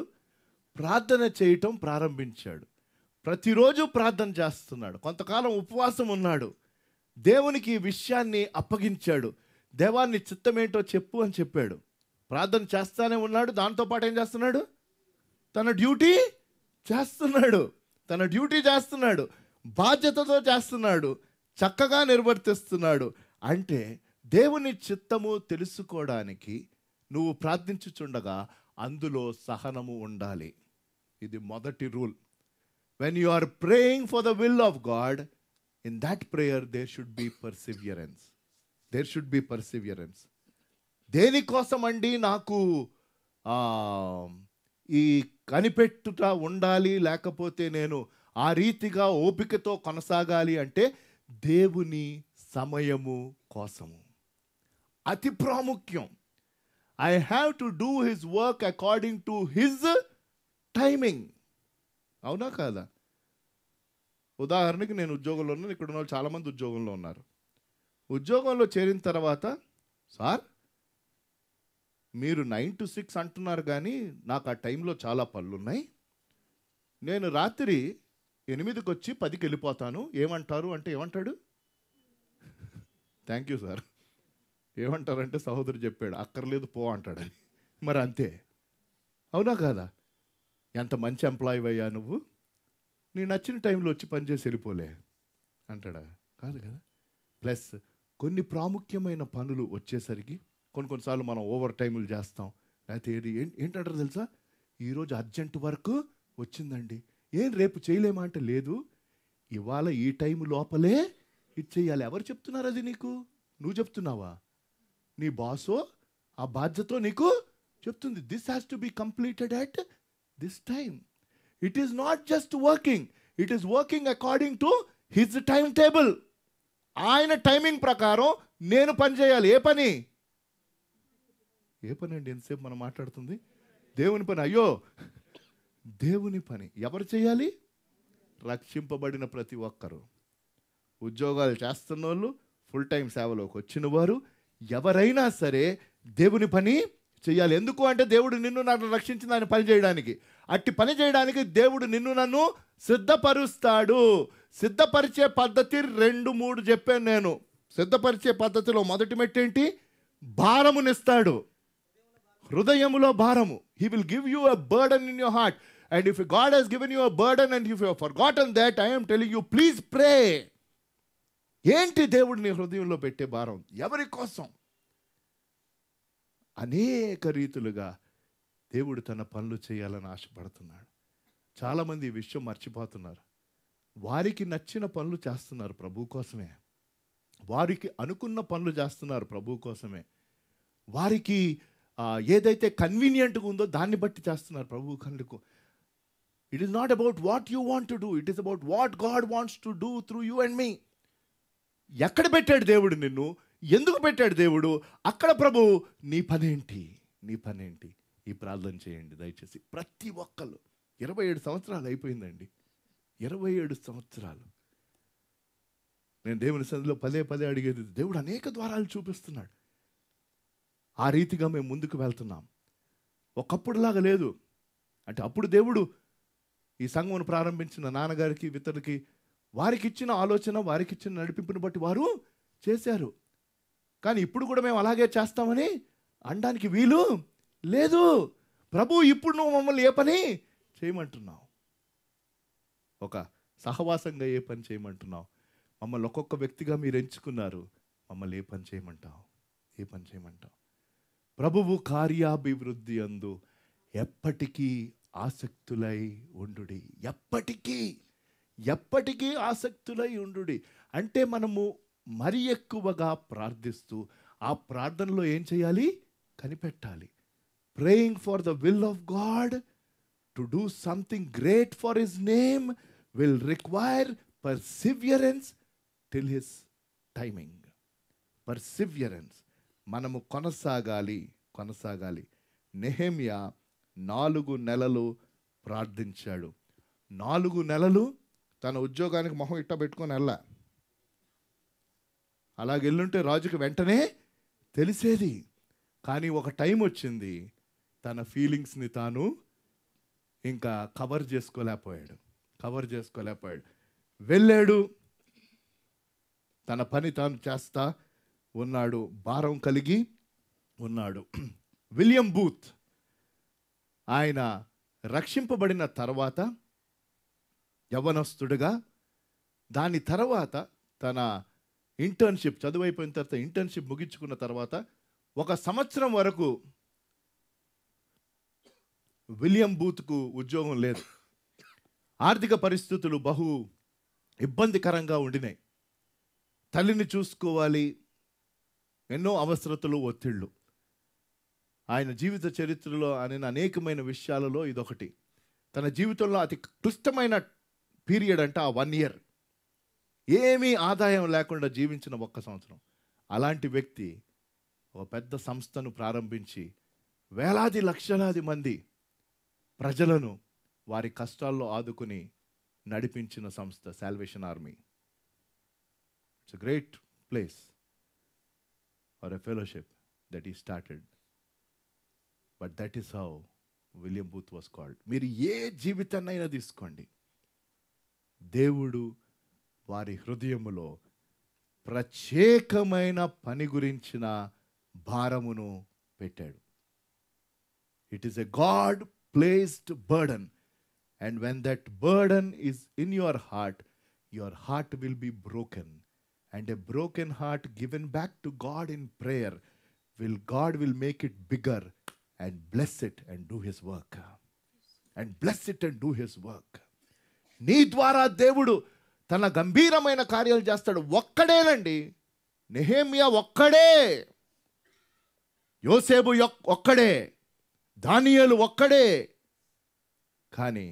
ప్రార్థన చేయటం ప్రారంభించాడు. ప్రతిరోజు ప్రార్థన చేస్తున్నాడు. కొంతకాలం ఉపవాసం ఉన్నాడు. దేవునికి ఈ విషయాన్ని అప్పగించాడు. దేవాన్ని చిత్తమేంటో చెప్పు అని చెప్పాడు. ప్రార్థన చేస్తానే ఉన్నాడు. దాంతోపాటు ఏం చేస్తున్నాడు? తన డ్యూటీ చేస్తున్నాడు. బాధ్యతతో చేస్తున్నాడు. చక్కగా నిర్వర్తిస్తున్నాడు. అంటే దేవుని చిత్తము తెలుసుకోవడానికి నువ్వు ప్రార్థించుచుండగా అందులో సహనము ఉండాలి. ఇది మొదటి rule. When you are praying for the will of God, in that prayer there should be perseverance. దేనికోసం అండి నాకు ఈ కనిపెట్టుట ఉండాలి, లేకపోతే నేను ఆ రీతిగా ఓపికతో కొనసాగాలి అంటే దేవుని సమయము కోసము. అతి ప్రాముఖ్యం. I have to do his work according to his timing. అవునా కాదా? ఉదాహరణకి నేను ఉద్యోగంలో ఉన్నాను. ఇక్కడ ఉన్న వాళ్ళు చాలామంది ఉద్యోగంలో ఉన్నారు. ఉద్యోగంలో చేరిన తర్వాత, సార్ మీరు 9 to 6 అంటున్నారు, కానీ నాకు ఆ టైంలో చాలా పనులు ఉన్నాయి. నేను రాత్రి 8కి వచ్చి 10కి వెళ్ళిపోతాను. ఏమంటారు అంటే ఏమంటాడు? Thank you sir. ఏమంటారంటే సహోదరు చెప్పాడు, అక్కర్లేదు పో అంటాడని. మరి అంతే. అవునా కాదా? ఎంత మంచి ఎంప్లాయీ అయ్యా నువ్వు, నీ నచ్చిన టైంలో వచ్చి పనిచేసి వెళ్ళిపోలే అంటాడా? కాదు కదా. ప్లస్ కొన్ని ప్రాముఖ్యమైన పనులు వచ్చేసరికి కొన్నిసార్లు మనం ఓవర్ టైములు చేస్తాం. లేకపోతే ఏంటంటారు తెలుసా, ఈరోజు అర్జెంట్ వర్క్ వచ్చిందండి, ఏం రేపు చేయలేమా అంటే, లేదు ఇవాళ ఈ టైం లోపలే ఇది చెయ్యాలి. ఎవరు చెప్తున్నారు అది నీకు? నువ్వు చెప్తున్నావా? నీ బాసో ఆ బాధ్యతో నీకు చెప్తుంది. This has to be completed at this time. It is not just working, it is working according to his time table. ఆయన టైమింగ్ ప్రకారం నేను పని చేయాలి. ఏ పని అండి? ఎంతసేపు మనం మాట్లాడుతుంది దేవుని పని. అయ్యో, దేవుని పని ఎవరు చేయాలి? రక్షింపబడిన ప్రతి ఒక్కరు, ఉద్యోగాలు చేస్తున్న వాళ్ళు, ఫుల్ టైం సేవలోకి వచ్చిన వారు, ఎవరైనా సరే దేవుని పని చేయాలి. ఎందుకు అంటే దేవుడు నిన్ను నన్ను రక్షించింది ఆయన పని చేయడానికి. అట్టి పని చేయడానికి దేవుడు నిన్ను నన్ను సిద్ధపరుస్తాడు. సిద్ధపరిచే పద్ధతి 2-3 చెప్పాను నేను. సిద్ధపరిచే పద్ధతిలో మొదటి మెట్టు ఏంటి? భారమునిస్తాడు. హృదయములో భారము. He will give you a burden in your heart. And if God has given you a burden and if you have forgotten that, I am telling you, please pray. ఏంటి దేవుడు నీ హృదయంలో పెట్టే భారం? ఎవరి కోసం? అనేక రీతులుగా దేవుడు తన పనులు చేయాలని ఆశపడుతున్నాడు. చాలామంది ఈ విషయం మర్చిపోతున్నారు. వారికి నచ్చిన పనులు చేస్తున్నారు ప్రభు కోసమే. వారికి అనుకున్న పనులు చేస్తున్నారు ప్రభు కోసమే. వారికి ఏదైతే కన్వీనియంట్గా ఉందో దాన్ని బట్టి చేస్తున్నారు ప్రభు కనుక. It is not about what you want to do, it is about what God wants to do through you and me. ఎక్కడ పెట్టాడు దేవుడు నిన్ను? ఎందుకు పెట్టాడు దేవుడు? అక్కడ ప్రభు నీ పనేంటి? ఈ ప్రార్థన చేయండి దయచేసి ప్రతి ఒక్కళ్ళు. 27 సంవత్సరాలు అయిపోయిందండి. 27 సంవత్సరాలు నేను దేవుని సన్నిధిలో పదే అడిగేది, దేవుడు అనేక ద్వారాలు చూపిస్తున్నాడు. ఆ రీతిగా మేము ముందుకు వెళ్తున్నాం. ఒకప్పుడులాగా లేదు. అంటే అప్పుడు దేవుడు ఈ సంఘమును ప్రారంభించిన నాన్నగారికి ఇతరులకి వారికి ఇచ్చిన ఆలోచన, వారికి ఇచ్చిన నడిపింపుని బట్టి వారు చేశారు. కానీ ఇప్పుడు కూడా మేము అలాగే చేస్తామని అనడానికి వీలు లేదు. ప్రభు ఇప్పుడు నువ్వు మమ్మల్ని ఏ పని చేయమంటున్నావు? ఒక సహవాసంగా ఏ పని చేయమంటున్నావు? మమ్మల్ని ఒక్కొక్క వ్యక్తిగా మీరు ఎంచుకున్నారు. మమ్మల్ని ఏ పని చేయమంటావు? ఏ పని చేయమంటావు? ప్రభువు కార్యాభివృద్ధి అందు ఎప్పటికీ ఆసక్తులై ఉండుడి. ఎప్పటికీ ఆసక్తులై ఉండుడి అంటే మనము మరి ఎక్కువగా ప్రార్థిస్తూ ఆ ప్రార్థనలో ఏం చేయాలి? కనిపెట్టాలి. Praying for the will of God to do something great for his name will require perseverance till his timing. Perseverance, మనము కొనసాగాలి. నెహెమ్యా 4 నెలలు ప్రార్థించాడు. 4 నెలలు తన ఉద్యోగానికి మొహం ఇట్ట పెట్టుకొని వెళ్ళా. అలాగెళ్ళుంటే రాజుకి వెంటనే తెలిసేది. కానీ ఒక టైం వచ్చింది, తన ఫీలింగ్స్ని తాను ఇంకా కవర్ చేసుకోలేకపోయాడు. వెళ్ళాడు, తన పని తాను చేస్తా ఉన్నాడు, భారం కలిగి ఉన్నాడు. విలియం బూత్ ఆయన రక్షింపబడిన తర్వాత యవ్వనస్తుడుగా, దాని తర్వాత తన ఇంటర్న్షిప్ చదువైపోయిన తర్వాత ఇంటర్న్షిప్ ముగించుకున్న తర్వాత 1 సంవత్సరం వరకు విలియం బూత్కు ఉద్యోగం లేదు. ఆర్థిక పరిస్థితులు బహు ఇబ్బందికరంగా ఉండినాయి. తల్లిని చూసుకోవాలి, ఎన్నో అవసరతలు, ఒత్తిళ్ళు. ఆయన జీవిత చరిత్రలో ఆయన అనేకమైన విషయాలలో ఇదొకటి. తన జీవితంలో అతి క్లిష్టమైన పీరియడ్ అంటే ఆ 1 year ఏమీ ఆదాయం లేకుండా జీవించిన 1 సంవత్సరం. అలాంటి వ్యక్తి ఒక పెద్ద సంస్థను ప్రారంభించి వేలాది లక్షలాది మంది ప్రజలను వారి కష్టాల్లో ఆదుకుని నడిపించిన సంస్థ salvation army. It's a great place or a fellowship that he started. But that is how William Booth was called. మీరు ఏ జీవితాన్నైనా తీసుకోండి, దేవుడు వారి హృదయములో ప్రత్యేకమైన పని గురించిన భారమును పెట్టాడు. It is a God placed burden, and when that burden is in your heart will be broken. And a broken heart given back to God in prayer, God will make it bigger and bless it and do his work. నీ ద్వారా దేవుడు తన గంభీరమైన కార్యాలు చేస్తాడు. ఒక్కడేనండి, నెహెమ్యా ఒక్కడే, యోసేపు ఒక్కడే, దానియేలు ఒక్కడే. కానీ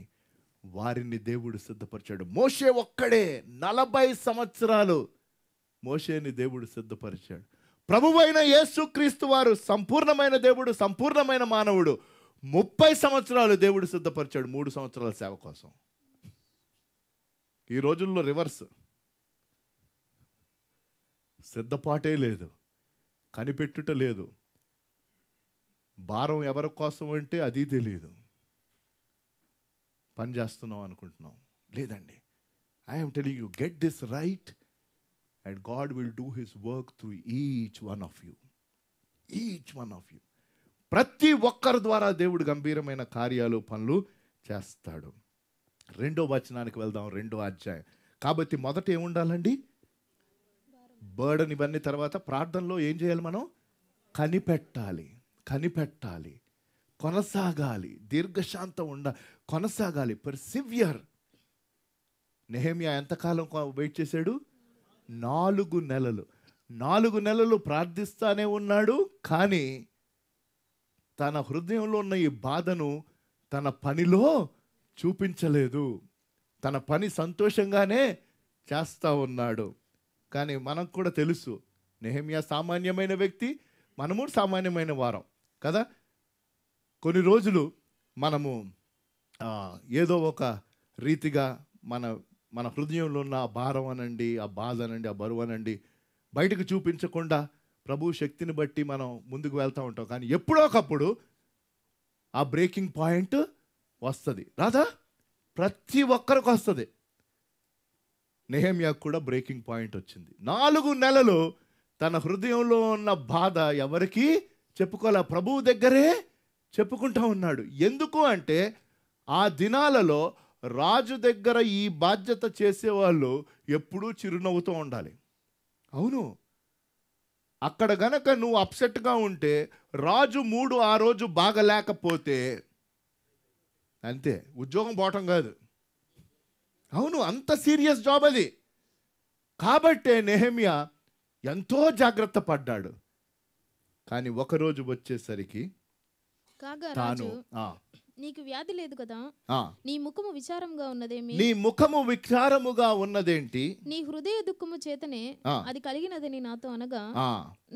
వారిని దేవుడు సిద్ధపరిచాడు. మోషే ఒక్కడే, 40 సంవత్సరాలు మోషేని దేవుడు సిద్ధపరిచాడు. ప్రభువైన యేసుక్రీస్తు వారు సంపూర్ణమైన దేవుడు, సంపూర్ణమైన మానవుడు. 30 సంవత్సరాలు దేవుడు సిద్ధపరిచాడు 3 సంవత్సరాల సేవ కోసం. ఈ రోజుల్లో రివర్స్, సిద్ధపాటే లేదు, కనిపెట్టుట లేదు, భారం ఎవరి కోసం అంటే అది తెలియదు. పని చేస్తున్నాం అనుకుంటున్నాం. లేదండి, I'm telling you, get this right and God will do his work through each one of you. ప్రతి ఒక్కరి ద్వారా దేవుడు గంభీరమైన కార్యాలు, పనులు చేస్తాడు. 2వ వచనానికి వెళ్దాం, 2వ అధ్యాయం. కాబట్టి మొదట ఏముండాలండి? బర్డన్. ఇవన్నీ తర్వాత ప్రార్థనలో ఏం చేయాలి? మనం కనిపెట్టాలి, కొనసాగాలి, దీర్ఘశాంతం కొనసాగాలి, పర్సివియర్. నెహెమ్యా ఎంతకాలం వెయిట్ చేశాడు? 4 నెలలు. 4 నెలలు ప్రార్థిస్తానే ఉన్నాడు. కానీ తన హృదయంలో ఉన్న ఈ బాధను తన పనిలో చూపించలేదు. తన పని సంతోషంగానే చేస్తూ ఉన్నాడు. కానీ మనకు కూడా తెలుసు, నెహెమ్యా సామాన్యమైన వ్యక్తి, మనము సామాన్యమైన వారం కదా. కొన్ని రోజులు మనము ఏదో ఒక రీతిగా మన హృదయంలో ఉన్న ఆ భారం అనండి, ఆ బాధ అనండి, ఆ బరువు అనండి బయటకు చూపించకుండా ప్రభు శక్తిని బట్టి మనం ముందుకు వెళ్తూ ఉంటాం. కానీ ఎప్పుడో ఒకప్పుడు ఆ బ్రేకింగ్ పాయింట్ వస్తుంది, రాదా? ప్రతి ఒక్కరికి వస్తుంది. నెహెమ్యాకు కూడా బ్రేకింగ్ పాయింట్ వచ్చింది. 4 నెలలు తన హృదయంలో ఉన్న బాధ ఎవరికి చెప్పుకోలే, ప్రభువు దగ్గరే చెప్పుకుంటా ఉన్నాడు. ఎందుకు అంటే ఆ దినాలలో రాజు దగ్గర ఈ బాధ్యత చేసేవాళ్ళు ఎప్పుడూ చిరునవ్వుతూ ఉండాలి. అవును, అక్కడ గనక నువ్వు అప్సెట్గా ఉంటే రాజు మూడు ఆ రోజు బాగలేకపోతే అంతే, ఉద్యోగం పోవటం కాదు. అవును, అంత సీరియస్ జాబ్ అది. కాబట్టే నెహెమ్యా ఎంతో జాగ్రత్త పడ్డాడు. కానీ ఒకరోజు వచ్చేసరికి
కాగా
తాను
రాజు, నీకు వ్యాధి లేదు కదా,
ఆ,
నీ ముఖము విచారంగా ఉన్నదేమి,
నీ ముఖము విచారముగా ఉన్నదేంటి,
నీ హృదయ దుఃఖము చేతనే
ఆ,
అది కలిగినదని నాతో అనగా
ఆ.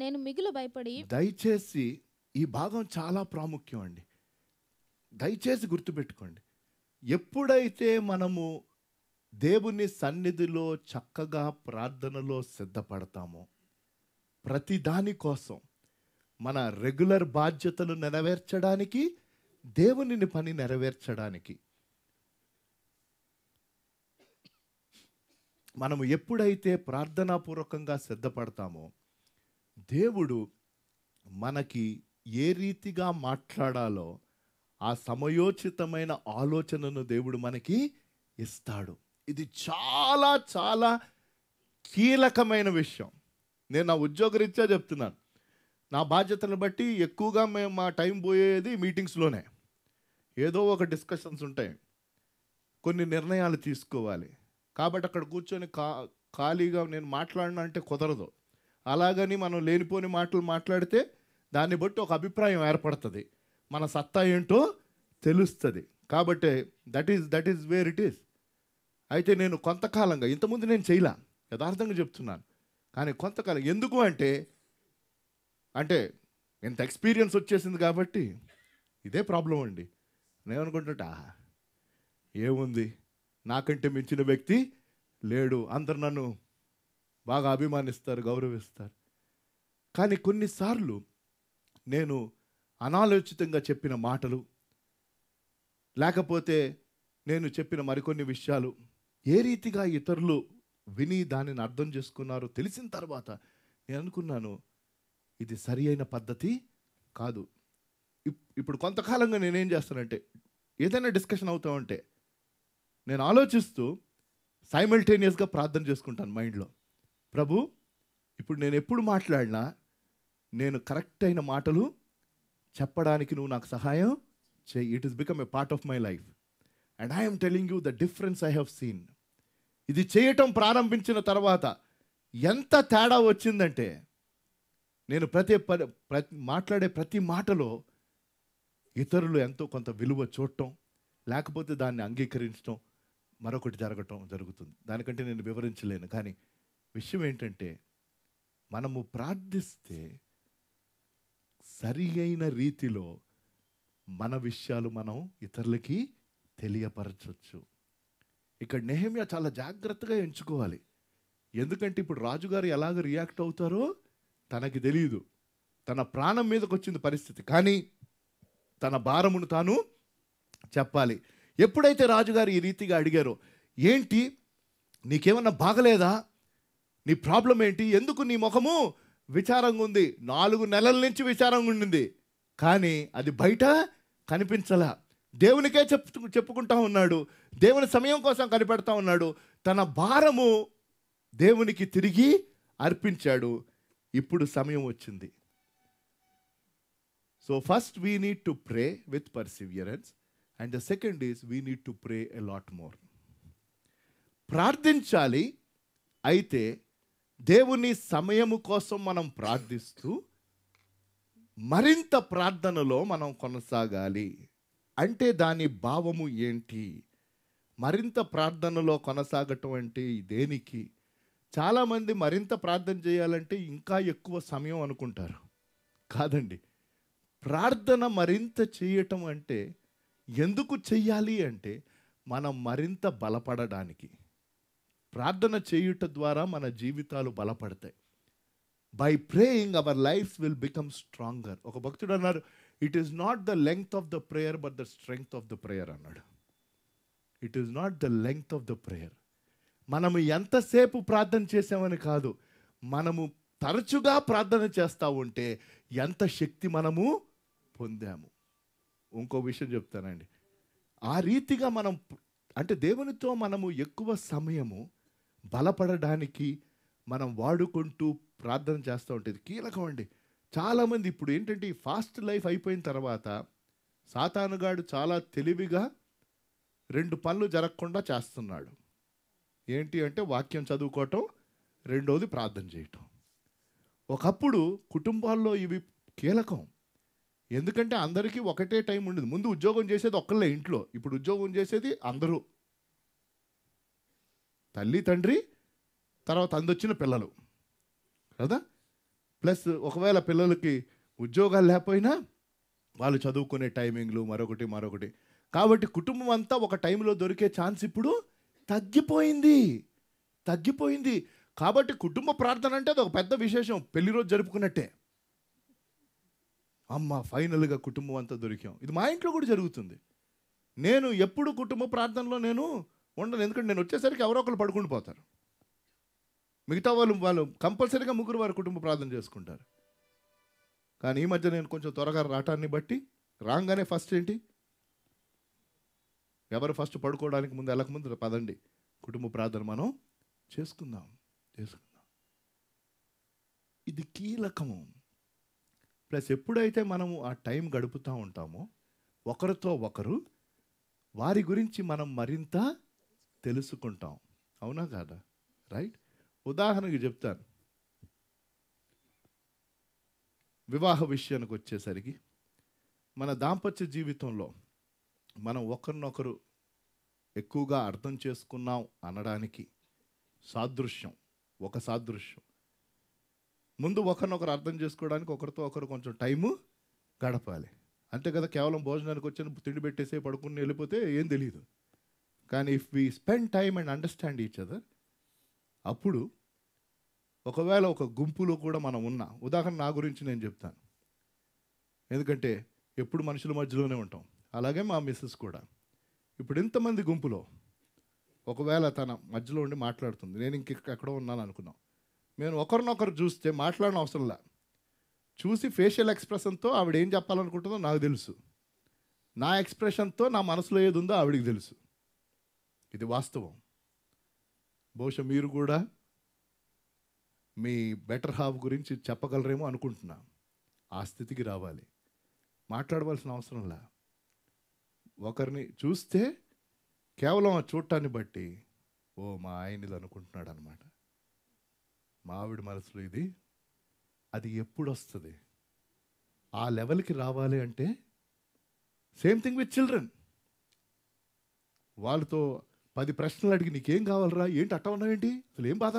నేను మిగులు భయపడి.
దయచేసి ఈ భాగం చాలా ప్రాముఖ్యం అండి, దయచేసి గుర్తుపెట్టుకోండి. ఎప్పుడైతే మనము దేవుని సన్నిధిలో చక్కగా ప్రార్థనలో సిద్ధపడతామో, ప్రతి దాని కోసం మన రెగ్యులర్ బాధ్యతలు నెరవేర్చడానికి, దేవునిని పని నెరవేర్చడానికి మనము ఎప్పుడైతే ప్రార్థనాపూర్వకంగా సిద్ధపడతామో, దేవుడు మనకి ఏ రీతిగా మాట్లాడాలో ఆ సమయోచితమైన ఆలోచనను దేవుడు మనకి ఇస్తాడు. ఇది చాలా చాలా కీలకమైన విషయం. నేను నా ఉద్యోగరీత్యా చెప్తున్నాను. నా బాధ్యతను బట్టి ఎక్కువగా మేము మా టైం పోయేది మీటింగ్స్లోనే. ఏదో ఒక డిస్కషన్స్ ఉంటాయి, కొన్ని నిర్ణయాలు తీసుకోవాలి. కాబట్టి అక్కడ కూర్చొని ఖాళీగా నేను మాట్లాడినా అంటే కుదరదు. అలాగని మనం లేనిపోని మాటలు మాట్లాడితే దాన్ని బట్టి ఒక అభిప్రాయం ఏర్పడుతుంది, మన సత్తా ఏంటో తెలుస్తుంది. కాబట్టి that is where it is. అయితే నేను కొంతకాలంగా, ఇంతకుముందు నేను చేయలే, యథార్థంగా చెప్తున్నాను, కానీ కొంతకాలం ఎందుకు అంటే ఎంత ఎక్స్పీరియన్స్ వచ్చేసింది కాబట్టి ఇదే ప్రాబ్లం అండి. నేను అనుకుంటుంటా, ఏముంది, నాకంటే మించిన వ్యక్తి లేడు, అందరు నన్ను బాగా అభిమానిస్తారు, గౌరవిస్తారు. కానీ కొన్నిసార్లు నేను అనాలోచితంగా చెప్పిన మాటలు, లేకపోతే నేను చెప్పిన మరికొన్ని విషయాలు ఏ రీతిగా ఇతరులు విని దానిని అర్థం చేసుకున్నారో తెలిసిన తర్వాత నేను అనుకున్నాను, ఇది సరి అయిన పద్ధతి కాదు. ఇప్పుడు కొంతకాలంగా నేనేం చేస్తానంటే, ఏదైనా డిస్కషన్ అవుతా ఉంటే నేను ఆలోచిస్తూ సైమల్టేనియస్గా ప్రార్థన చేసుకుంటాను మైండ్లో. ప్రభు, ఇప్పుడు నేను ఎప్పుడు మాట్లాడినా నేను కరెక్ట్ అయిన మాటలు చెప్పడానికి నువ్వు నాకు సహాయం చేయి. It is become a part of my life and I'm telling you the difference I have seen. ఇది చేయటం ప్రారంభించిన తర్వాత ఎంత తేడా వచ్చిందంటే, నేను మాట్లాడే ప్రతి మాటలో ఇతరులు ఎంతో కొంత విలువ చూడటం, లేకపోతే దాన్ని అంగీకరించడం, మరొకటి జరుగుతుంది. దానికంటే నేను వివరించలేను. కానీ విషయం ఏంటంటే, మనము ప్రార్థిస్తే సరి అయిన రీతిలో మన విషయాలు మనం ఇతరులకి తెలియపరచవచ్చు. ఇక్కడ నెహెమ్యా చాలా జాగ్రత్తగా ఎంచుకోవాలి. ఎందుకంటే ఇప్పుడు రాజుగారు ఎలాగ రియాక్ట్ అవుతారో తనకి తెలియదు. తన ప్రాణం మీదకి వచ్చింది పరిస్థితి, కానీ తన భారమును తాను చెప్పాలి. ఎప్పుడైతే రాజుగారు ఈ రీతిగా అడిగారో, ఏంటి నీకేమన్నా బాగలేదా, నీ ప్రాబ్లం ఏంటి, ఎందుకు నీ ముఖము విచారంగా ఉంది? 4 నెలల నుంచి విచారంగా ఉండింది, కానీ అది బయట కనిపించలా. దేవునికే చెప్పుకుంటా ఉన్నాడు, దేవుని సమయం కోసం కనిపెడతా ఉన్నాడు. తన భారము దేవునికి తిరిగి అర్పించాడు. ఇప్పుడు సమయం వచ్చింది. So first we need to pray with perseverance and the second is we need to pray a lot more. ప్రార్థించాలి, అయితే దేవుని సమయము కోసం మనం ప్రార్థిస్తూ మరింత ప్రార్థనలో మనం కొనసాగాలి. అంటే దాని భావము ఏంటి? మరింత ప్రార్థనలో కొనసాగటం అంటే దేనికి? చాలామంది మరింత ప్రార్థన చేయాలంటే ఇంకా ఎక్కువ సమయం అనుకుంటారు. కాదండి, ప్రార్థన మరింత చేయటం అంటే ఎందుకు చెయ్యాలి అంటే మనం మరింత బలపడడానికి. ప్రార్థన చేయుట ద్వారా మన జీవితాలు బలపడతాయి. By praying our life will become stronger. ఒక భక్తుడు అన్నారు, it is not the length of the prayer but the strength of the prayer అన్నాడు. It is not the length of the prayer. మనము ఎంతసేపు ప్రార్థన చేసామని కాదు, మనము తరచుగా ప్రార్థన చేస్తూ ఉంటే ఎంత శక్తి మనము పొందాము. ఇంకో విషయం చెప్తానండి, ఆ రీతిగా మనం అంటే దేవునితో మనము ఎక్కువ సమయము బలపడడానికి మనం వాడుకుంటూ ప్రార్థన చేస్తూ ఉంటుంది కీలకం అండి. చాలామంది ఇప్పుడు ఏంటంటే ఈ ఫాస్ట్ లైఫ్ అయిపోయిన తర్వాత సాతానుగాడు చాలా తెలివిగా 2 పనులు జరగకుండా చేస్తున్నాడు. ఏంటి అంటే వాక్యం చదువుకోవటం, రెండోది ప్రార్థన చేయటం. ఒకప్పుడు కుటుంబాల్లో ఇవి కీలకం. ఎందుకంటే అందరికీ ఒకటే టైం ఉండేది. ముందు ఉద్యోగం చేసేది ఒక్కళ్ళే ఇంట్లో, ఇప్పుడు ఉద్యోగం చేసేది అందరూ, తల్లి తండ్రి తర్వాత అందొచ్చిన పిల్లలు కదా. ప్లస్ ఒకవేళ పిల్లలకి ఉద్యోగాలు లేకపోయినా వాళ్ళు చదువుకునే టైమింగ్లు మరొకటి. కాబట్టి కుటుంబం అంతా ఒక టైంలో దొరికే ఛాన్స్ ఇప్పుడు తగ్గిపోయింది. కాబట్టి కుటుంబ ప్రార్థన అంటే అది ఒక పెద్ద విశేషం, పెళ్లి రోజు జరుపుకున్నట్టే. అమ్మ ఫైనల్గా కుటుంబం అంతా దొరికాం. ఇది మా ఇంట్లో కూడా జరుగుతుంది. నేను ఎప్పుడు కుటుంబ ప్రార్థనలో నేను ఉండను, ఎందుకంటే నేను వచ్చేసరికి ఎవరో ఒకరు పడుకుంటూ పోతారు. మిగతా వాళ్ళు కంపల్సరీగా ముగ్గురు వారు కుటుంబ ప్రార్థన చేసుకుంటారు. కానీ ఈ మధ్య నేను కొంచెం త్వరగా రావటాన్ని బట్టి రాగానే ఫస్ట్ ఏంటి, ఎవరు ఫస్ట్ పడుకోవడానికి ముందు వెళ్ళకముందు పదండి కుటుంబ ప్రార్థన మనం చేసుకుందాం. ఇది కీలకము. ప్లస్ ఎప్పుడైతే మనము ఆ టైం గడుపుతూ ఉంటామో ఒకరితో ఒకరు, వారి గురించి మనం మరింత తెలుసుకుంటాం. అవునా కాదా? రైట్. ఉదాహరణకి చెప్తాను, వివాహ విషయానికి వచ్చేసరికి మన దాంపత్య జీవితంలో మనం ఒకరినొకరు ఎక్కువగా అర్థం చేసుకున్నాం అనడానికి ఒక సాదృశ్యం ముందు ఒకరినొకరు అర్థం చేసుకోవడానికి ఒకరితో ఒకరు కొంచెం టైము గడపాలి. అంతే కదా, కేవలం భోజనానికి వచ్చిన తిండి పెట్టేసే పడుకుని వెళ్ళిపోతే ఏం తెలియదు. కానీ if we spend time and understand each other, అప్పుడు ఒకవేళ ఒక గుంపులో కూడా మనం ఉన్నా, ఉదాహరణ నా గురించి నేను చెప్తాను, ఎందుకంటే ఎప్పుడు మనుషుల మధ్యలోనే ఉంటాం. అలాగే మా మిస్సెస్ కూడా ఇప్పుడు ఇంతమంది గుంపులో ఒకవేళ తన మధ్యలో ఉండి మాట్లాడుతుంది, నేను ఇంకెక్కడో ఉన్నాను అనుకున్నాం. నేను ఒకరినొకరు చూస్తే మాట్లాడిన అవసరంలా, చూసి ఫేషియల్ ఎక్స్ప్రెషన్తో ఆవిడ ఏం చెప్పాలనుకుంటుందో నాకు తెలుసు, నా ఎక్స్ప్రెషన్తో నా మనసులో ఏది ఉందో ఆవిడికి తెలుసు. ఇది వాస్తవం. బహుశా మీరు కూడా మీ బెటర్ హాఫ్ గురించి చెప్పగలరేమో అనుకుంటున్నా. ఆ స్థితికి రావాలి. మాట్లాడవలసిన అవసరంలా, ఒకరిని చూస్తే కేవలం ఆ చూడటాన్ని బట్టి మా ఆయన ఇది అనుకుంటున్నాడు అనమాట, మా ఆవిడ మనసులో ఇది, అది ఎప్పుడు వస్తుంది? ఆ లెవెల్కి రావాలి అంటే సేమ్ థింగ్ విత్ చిల్డ్రన్. వాళ్ళతో 10 ప్రశ్నలు అడిగి నీకేం కావాలరా, ఏంటి అట్ట ఉన్నావేంటి, అసలు ఏం బాధ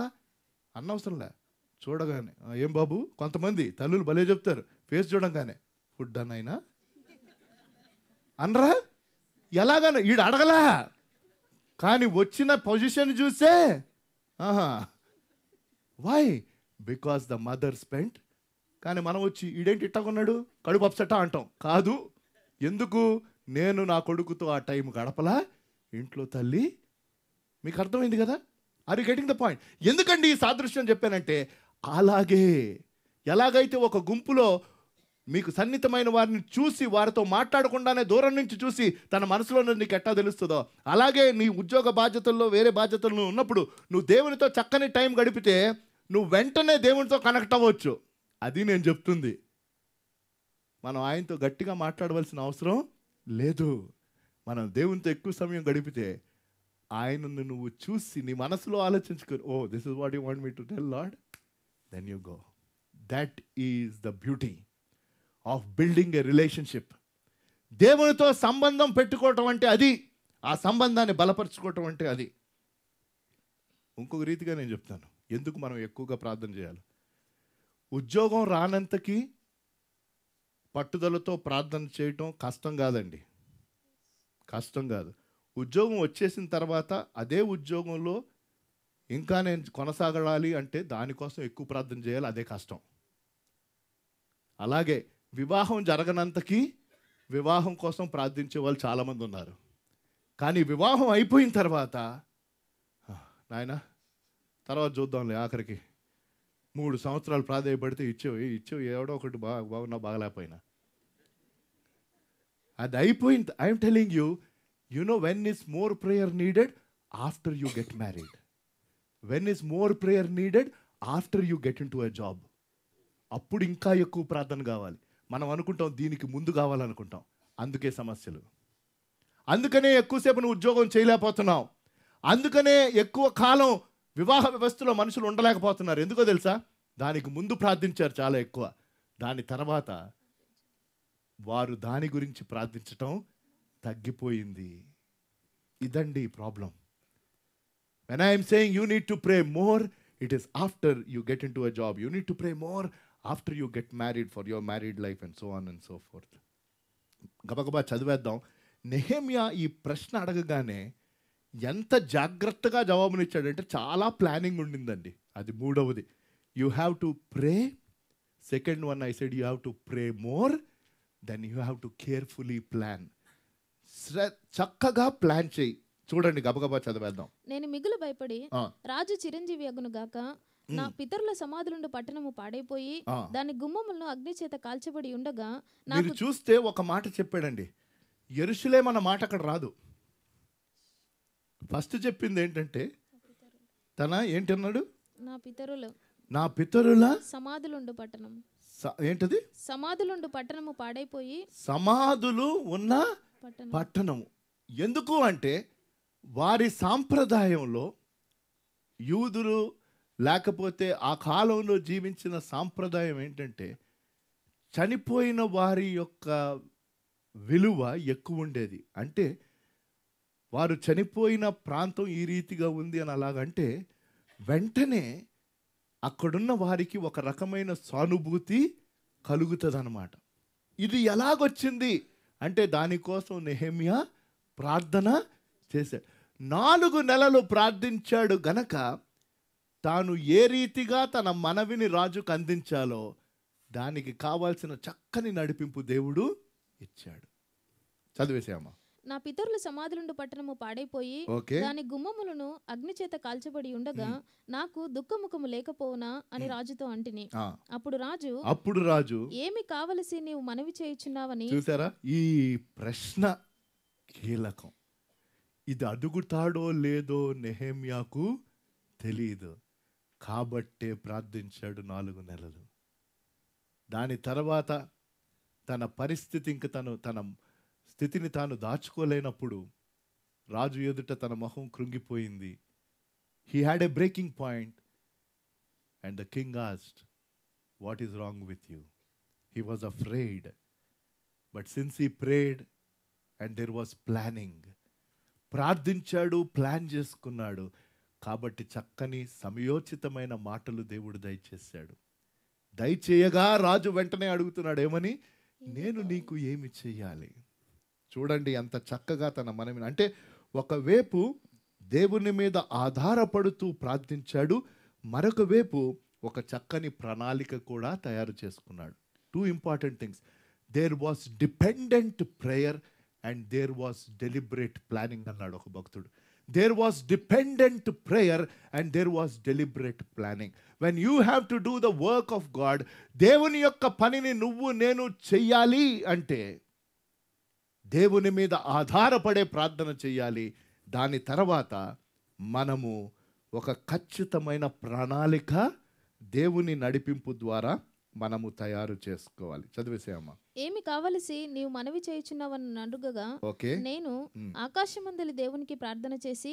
అన్నవసరంలే. చూడగానే ఏం బాబు, కొంతమంది తల్లులు భలే చెప్తారు, ఫేస్ చూడంగానే ఫుడ్ అన్నైనా అనరా, ఎలాగన్నా ఈడు అడగలా, కానీ వచ్చిన పొజిషన్ చూసే why, because the mother spent. కానీ మనం వచ్చి ఈడేంటి ఇట్టకున్నాడు, కడుపు అప్సెటా అంటాం. కాదు, ఎందుకు, నేను నా కొడుకుతో ఆ టైం గడపలా, ఇంట్లో తల్లి. మీకు అర్థమైంది కదా? Are you getting the point? ఎందుకండి ఈ సాదృశ్యం చెప్పానంటే, అలాగే ఎలాగైతే ఒక గుంపులో మీకు సన్నిహితమైన వారిని చూసి వారితో మాట్లాడకుండానే దూరం నుంచి చూసి తన మనసులో నీకు ఎట్టా తెలుస్తుందో, అలాగే నీ ఉద్యోగ బాధ్యతల్లో వేరే బాధ్యతలు ఉన్నప్పుడు నువ్వు దేవునితో చక్కని టైం గడిపితే నువ్వు వెంటనే దేవునితో కనెక్ట్ అవ్వచ్చు. అది నేను చెప్తుంది. మనం ఆయనతో గట్టిగా మాట్లాడవలసిన అవసరం లేదు. మనం దేవునితో ఎక్కువ సమయం గడిపితే ఆయనను నువ్వు చూసి నీ మనసులో ఆలోచించుకొని, oh this is what you want me to tell Lord, then you go. That is the beauty of building a relationship. దేవునితో సంబంధం పెట్టుకోవటం అంటే అది, ఆ సంబంధాన్ని బలపరుచుకోవటం అంటే అది. ఇంకొక రీతిగా నేను చెప్తాను ఎందుకు మనం ఎక్కువగా ప్రార్థన చేయాలి. ఉద్యోగం రానంతకి పట్టుదలతో ప్రార్థన చేయటం కష్టం కాదండి, కష్టం కాదు. ఉద్యోగం వచ్చేసిన తర్వాత అదే ఉద్యోగంలో ఇంకా నేను కొనసాగాలి అంటే దానికోసం ఎక్కువ ప్రార్థన చేయాలి, అదే కష్టం. అలాగే వివాహం జరగనంతకీ వివాహం కోసం ప్రార్థించే వాళ్ళు చాలామంది ఉన్నారు. కానీ వివాహం అయిపోయిన తర్వాత నాయన తర్వాత చూద్దాంలే, ఆఖరికి 3 సంవత్సరాలు ప్రాధాయపడితే ఇచ్చేవు ఎవడో ఒకటి బాగున్నా బాగలేకపోయినా అది అయిపోయింది. I'm telling you know when is more prayer needed? After you get married. When is more prayer needed? After you get in to a job. అప్పుడు ఇంకా ఎక్కువ ప్రార్థన కావాలి. మనం అనుకుంటాం దీనికి ముందు కావాలనుకుంటాం, అందుకే సమస్యలు. అందుకనే ఎక్కువసేపు నువ్వు ఉద్యోగం చేయలేకపోతున్నావు. అందుకనే ఎక్కువ కాలం వివాహ వ్యవస్థలో మనుషులు ఉండలేకపోతున్నారు. ఎందుకో తెలుసా? దానికి ముందు ప్రార్థించారు చాలా ఎక్కువ, దాని తర్వాత వారు దాని గురించి ప్రార్థించటం తగ్గిపోయింది. ఇదండి problem. When I am saying you need to pray more, it is after you get into a job. You need to pray more after you get married, for your married life and so on and so forth. గబగబా చదివేద్దాం. నెహెమ్యా ఈ ప్రశ్న అడగగానే ఎంత జాగ్రత్తగా జవాబునిచ్చాడంటే చాలా planning ఉండిందండి. అది మూడవది. You have to pray. Second one I said you have to pray more. Then you have to carefully plan. చక్కగా ప్లాన్ చేయి. చూడండి, గబగబా చదివేద్దాం.
నేను మిగులు భయపడి రాజు చిరంజీవి అగును గాక, నా పితరుల సమాధులుండు పట్టణము పాడైపోయి దాని గుమ్మములను అగ్ని చేత కాల్చబడి ఉండగా.
మీరు చూస్తే ఒక మాట చెప్పాడండి, యెరూషలేము అన్న మాట అక్కడ రాదు. ఫస్ట్ చెప్పింది ఏంటంటే ఏంటన్నాడు? నా పితరుల
సమాధులుండు పట్టణం.
ఏంటది?
సమాధులుండు పట్టణము పాడైపోయి.
సమాధులు ఉన్న పట్టణము. ఎందుకు అంటే వారి సాంప్రదాయంలో యూదులు లేకపోతే ఆ కాలంలో జీవించిన సాంప్రదాయం ఏంటంటే చనిపోయిన వారి యొక్క విలువ ఎక్కువ ఉండేది. అంటే వారు చనిపోయిన ప్రాంతం ఈ రీతిగా ఉంది అని అలాగంటే వెంటనే అక్కడున్న వారికి ఒక రకమైన సానుభూతి కలుగుతుంది అన్నమాట. ఇది ఎలాగొచ్చింది అంటే దానికోసం నెహెమ్యా ప్రార్థన చేశాడు. 4 నెలలు ప్రార్థించాడు గనక తాను ఏ రీతిగా తన మనవిని రాజుకు అందించాలో దానికి కావాల్సిన చక్కని నడిపింపు దేవుడు ఇచ్చాడు. చదివేసామా?
నా పితరుల సమాధులుండు పట్టణము పాడైపోయి దాని గుమ్మములను అగ్ని చేత కాల్చబడి ఉండగా నాకు దుఃఖముఖము లేకపోవునా అని రాజుతో అంటిని. అప్పుడు రాజు ఏమి కావలసి నీవు మనవి చేయుచున్నావని.
చూసారా, ఈ ప్రశ్న కీలకం. ఇది అడుగుతాడో లేదో నెహెమ్యాకు తెలియదు, కాబట్టే ప్రార్థించాడు 4 నెలలు. దాని తర్వాత తన పరిస్థితి ఇంక తన స్థితిని తాను దాచుకోలేనప్పుడు రాజు ఎదుట తన మొహం కృంగిపోయింది. He had a breaking point and the king asked, what is wrong with you? He was afraid, but since he prayed and there was planning. ప్రార్థించాడు, ప్లాన్ చేసుకున్నాడు, కాబట్టి చక్కని సమయోచితమైన మాటలు దేవుడు దయచేశాడు. దయచేయగా రాజు వెంటనే అడుగుతున్నాడు, ఏమని? నేను నీకు ఏమి చెయ్యాలి? చూడండి ఎంత చక్కగా తన మనవి. అంటే ఒకవైపు దేవుని మీద ఆధారపడుతూ ప్రార్థించాడు, మరొక వైపు ఒక చక్కని ప్రణాళిక కూడా తయారు చేసుకున్నాడు. 2 important things. There was dependent prayer and there was deliberate planning అన్నాడు ఒక భక్తుడు. There was dependent prayer and there was deliberate planning. When you have to do the work of God, దేవుని యొక్క పనిని నువ్వు నేను చెయ్యాలి అంటే దేవుని మీద ఆధారపడే ప్రార్థన చెయ్యాలి. దాని తర్వాత మనము ఒక ఖచ్చితమైన ప్రణాళిక దేవుని నడిపింపు ద్వారా మనము తయారు చేసుకోవాలి. చదివేసామా?
ఏమి కావలసి నీవు మనవి చేయుచున్నావని అడుగగా నేను ఆకాశమందలి దేవునికి ప్రార్థన చేసి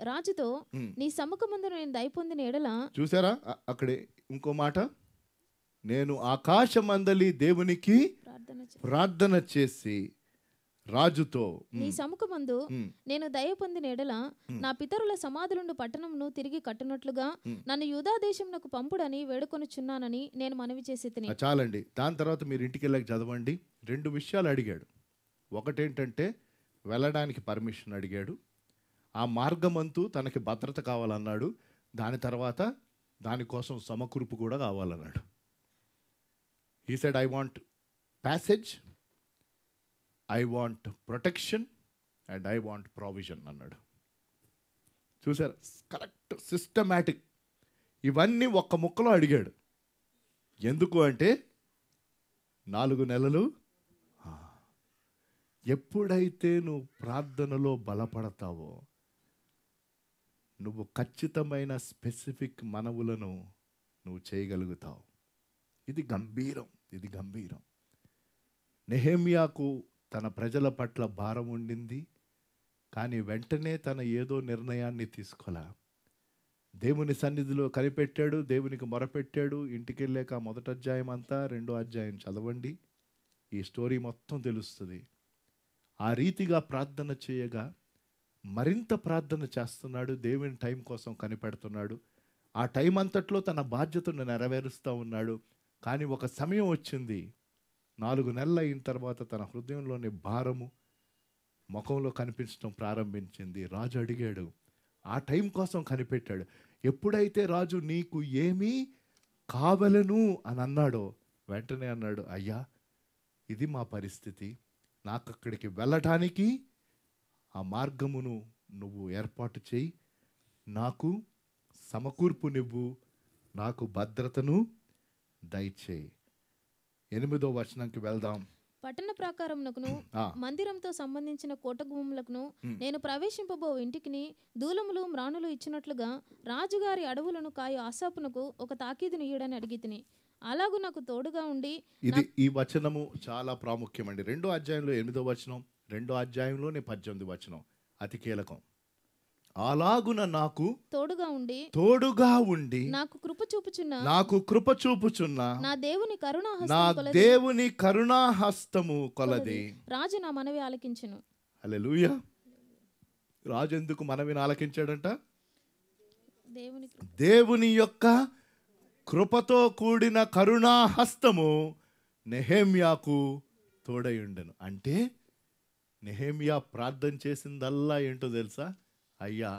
రాజుతో నీ సముఖమందు నేను దయ పొందిన ఎడల.
చూసారా అక్కడే ఇంకో మాట, నేను ఆకాశమందలి దేవునికి ప్రార్థన చేసి రాజుతో
నీ సముఖమందు నేను దయ పొందిన ఎడల నా పితరుల సమాధులుండు పట్టణమును తిరిగి కట్టునట్లుగా నన్ను యూదా దేశమునకు పంపుడని వేడుకొనుచున్నానని నేను మనవి చేసి తిని.
చాలండి. దాని తర్వాత మీరు ఇంటికి వెళ్ళాక చదవండి. 2 విషయాలు అడిగాడు. ఒకటేంటంటే వెళ్ళడానికి పర్మిషన్ అడిగాడు, ఆ మార్గమంతు తనకి భద్రత కావాలన్నాడు. దాని తర్వాత దానికోసం సమకూర్పు కూడా కావాలన్నాడు. He said I want passage, I want protection and I want provision అన్నాడు. చూసారు, కరెక్ట్ సిస్టమాటిక్. ఇవన్నీ ఒక్క ముక్కలో అడిగాడు. ఎందుకు అంటే 4 నెలలు. ఎప్పుడైతే నువ్వు ప్రార్థనలో బలపడతావో నువ్వు ఖచ్చితమైన స్పెసిఫిక్ మనవులను నువ్వు చేయగలుగుతావు. ఇది గంభీరం, ఇది గంభీరం. నెహెమ్యాకు తన ప్రజల పట్ల భారం ఉండింది, కానీ వెంటనే తన ఏదో నిర్ణయాన్ని తీసుకోలే. దేవుని సన్నిధిలో కనిపెట్టాడు, దేవునికి మొరపెట్టాడు. ఇంటికి వెళ్ళాక 1వ అధ్యాయం అంతా 2వ అధ్యాయం చదవండి, ఈ స్టోరీ మొత్తం తెలుస్తుంది. ఆ రీతిగా ప్రార్థన చేయగా మరింత ప్రార్థన చేస్తున్నాడు, దేవుని టైం కోసం కనిపెడుతున్నాడు. ఆ టైం అంతట్లో తన బాధ్యతను నెరవేరుస్తూ ఉన్నాడు. కానీ ఒక సమయం వచ్చింది, 4 నెలలు అయిన తర్వాత తన హృదయంలోని భారము ముఖంలో కనిపించడం ప్రారంభించింది. రాజు అడిగాడు, ఆ టైం కోసం కనిపెట్టాడు. ఎప్పుడైతే రాజు నీకు ఏమీ కావలను అని అన్నాడో వెంటనే అన్నాడు, అయ్యా ఇది మా పరిస్థితి, నాకు అక్కడికి వెళ్ళటానికి ఆ మార్గమును నువ్వు ఏర్పాటు చేయి, నాకు సమకూర్పునివ్వు, నాకు భద్రతను దయచేయి. 8వ వచనంకి వెళ్దాం.
పట్టణ ప్రాకారమునకును మందిరంతో సంబంధించిన కోటగుమ్మములకును నేను ప్రవేశింపబో ఇంటికిని దూలములు మ్రాణులు ఇచ్చినట్లుగా రాజుగారి అడవులను కాయు ఆసాపునకు ఒక తాకీదుని ఇయ్యడని అడిగితిని. అలాగూ నాకు తోడుగా ఉండి.
ఈ వచనము చాలా ప్రాముఖ్యమండి. 2వ అధ్యాయంలో 8వ వచనం, 2వ అధ్యాయంలోనే 18వ వచనం అతి కీలకం. అలాగున నాకు
తోడుగా ఉండి
నాకు కృప చూపుచున్న
నా దేవుని
కరుణాహస్తము కొలది
రాజు నా మనవి ఆలకించెను.
హల్లెలూయా. రాజు ఎందుకు మనవిని ఆలకించాడంట? దేవుని యొక్క కృపతో కూడిన కరుణాహస్తము నెహెమ్యాకు తోడై ఉండెను. అంటే నెహెమ్యా ప్రార్థన చేసిందల్లా ఏంటో తెలుసా? అయ్యా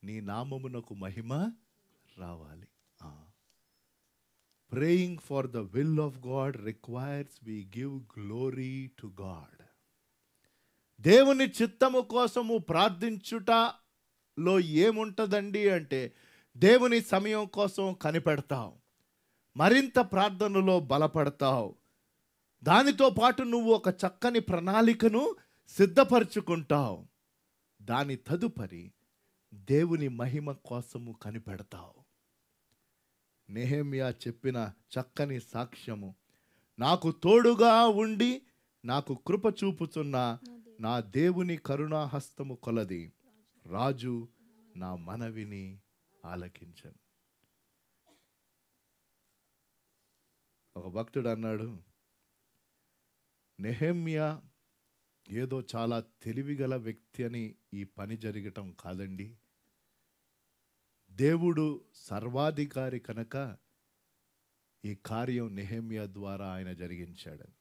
నీ నామమునకు మహిమ రావాలి. Praying for the will of God requires we give glory to God. దేవుని చిత్తము కోసము ప్రార్థించుటలో ఏముంటుందండి అంటే దేవుని సమయం కోసం కనిపెడతావు, మరింత ప్రార్థనలో బలపడతావు. దానితో పాటు నువ్వు ఒక చక్కని ప్రణాళికను సిద్ధపరచుకుంటావు. దాని తదుపరి దేవుని మహిమ కోసము కనిపెడతావు. నెహెమ్యా చెప్పిన చక్కని సాక్ష్యము, నాకు తోడుగా ఉండి నాకు కృప చూపుతున్న నా దేవుని కరుణాహస్తము కొలది రాజు నా మనవిని ఆలకించను. ఒక భక్తుడు అన్నాడు, నెహెమ్యా ఏదో చాలా తెలివిగల వ్యక్తి అని ఈ పని జరగటం కాదండి, దేవుడు సర్వాధికారి కనుక ఈ కార్యం నెహెమ్యా ద్వారా ఆయన జరిగించాడని.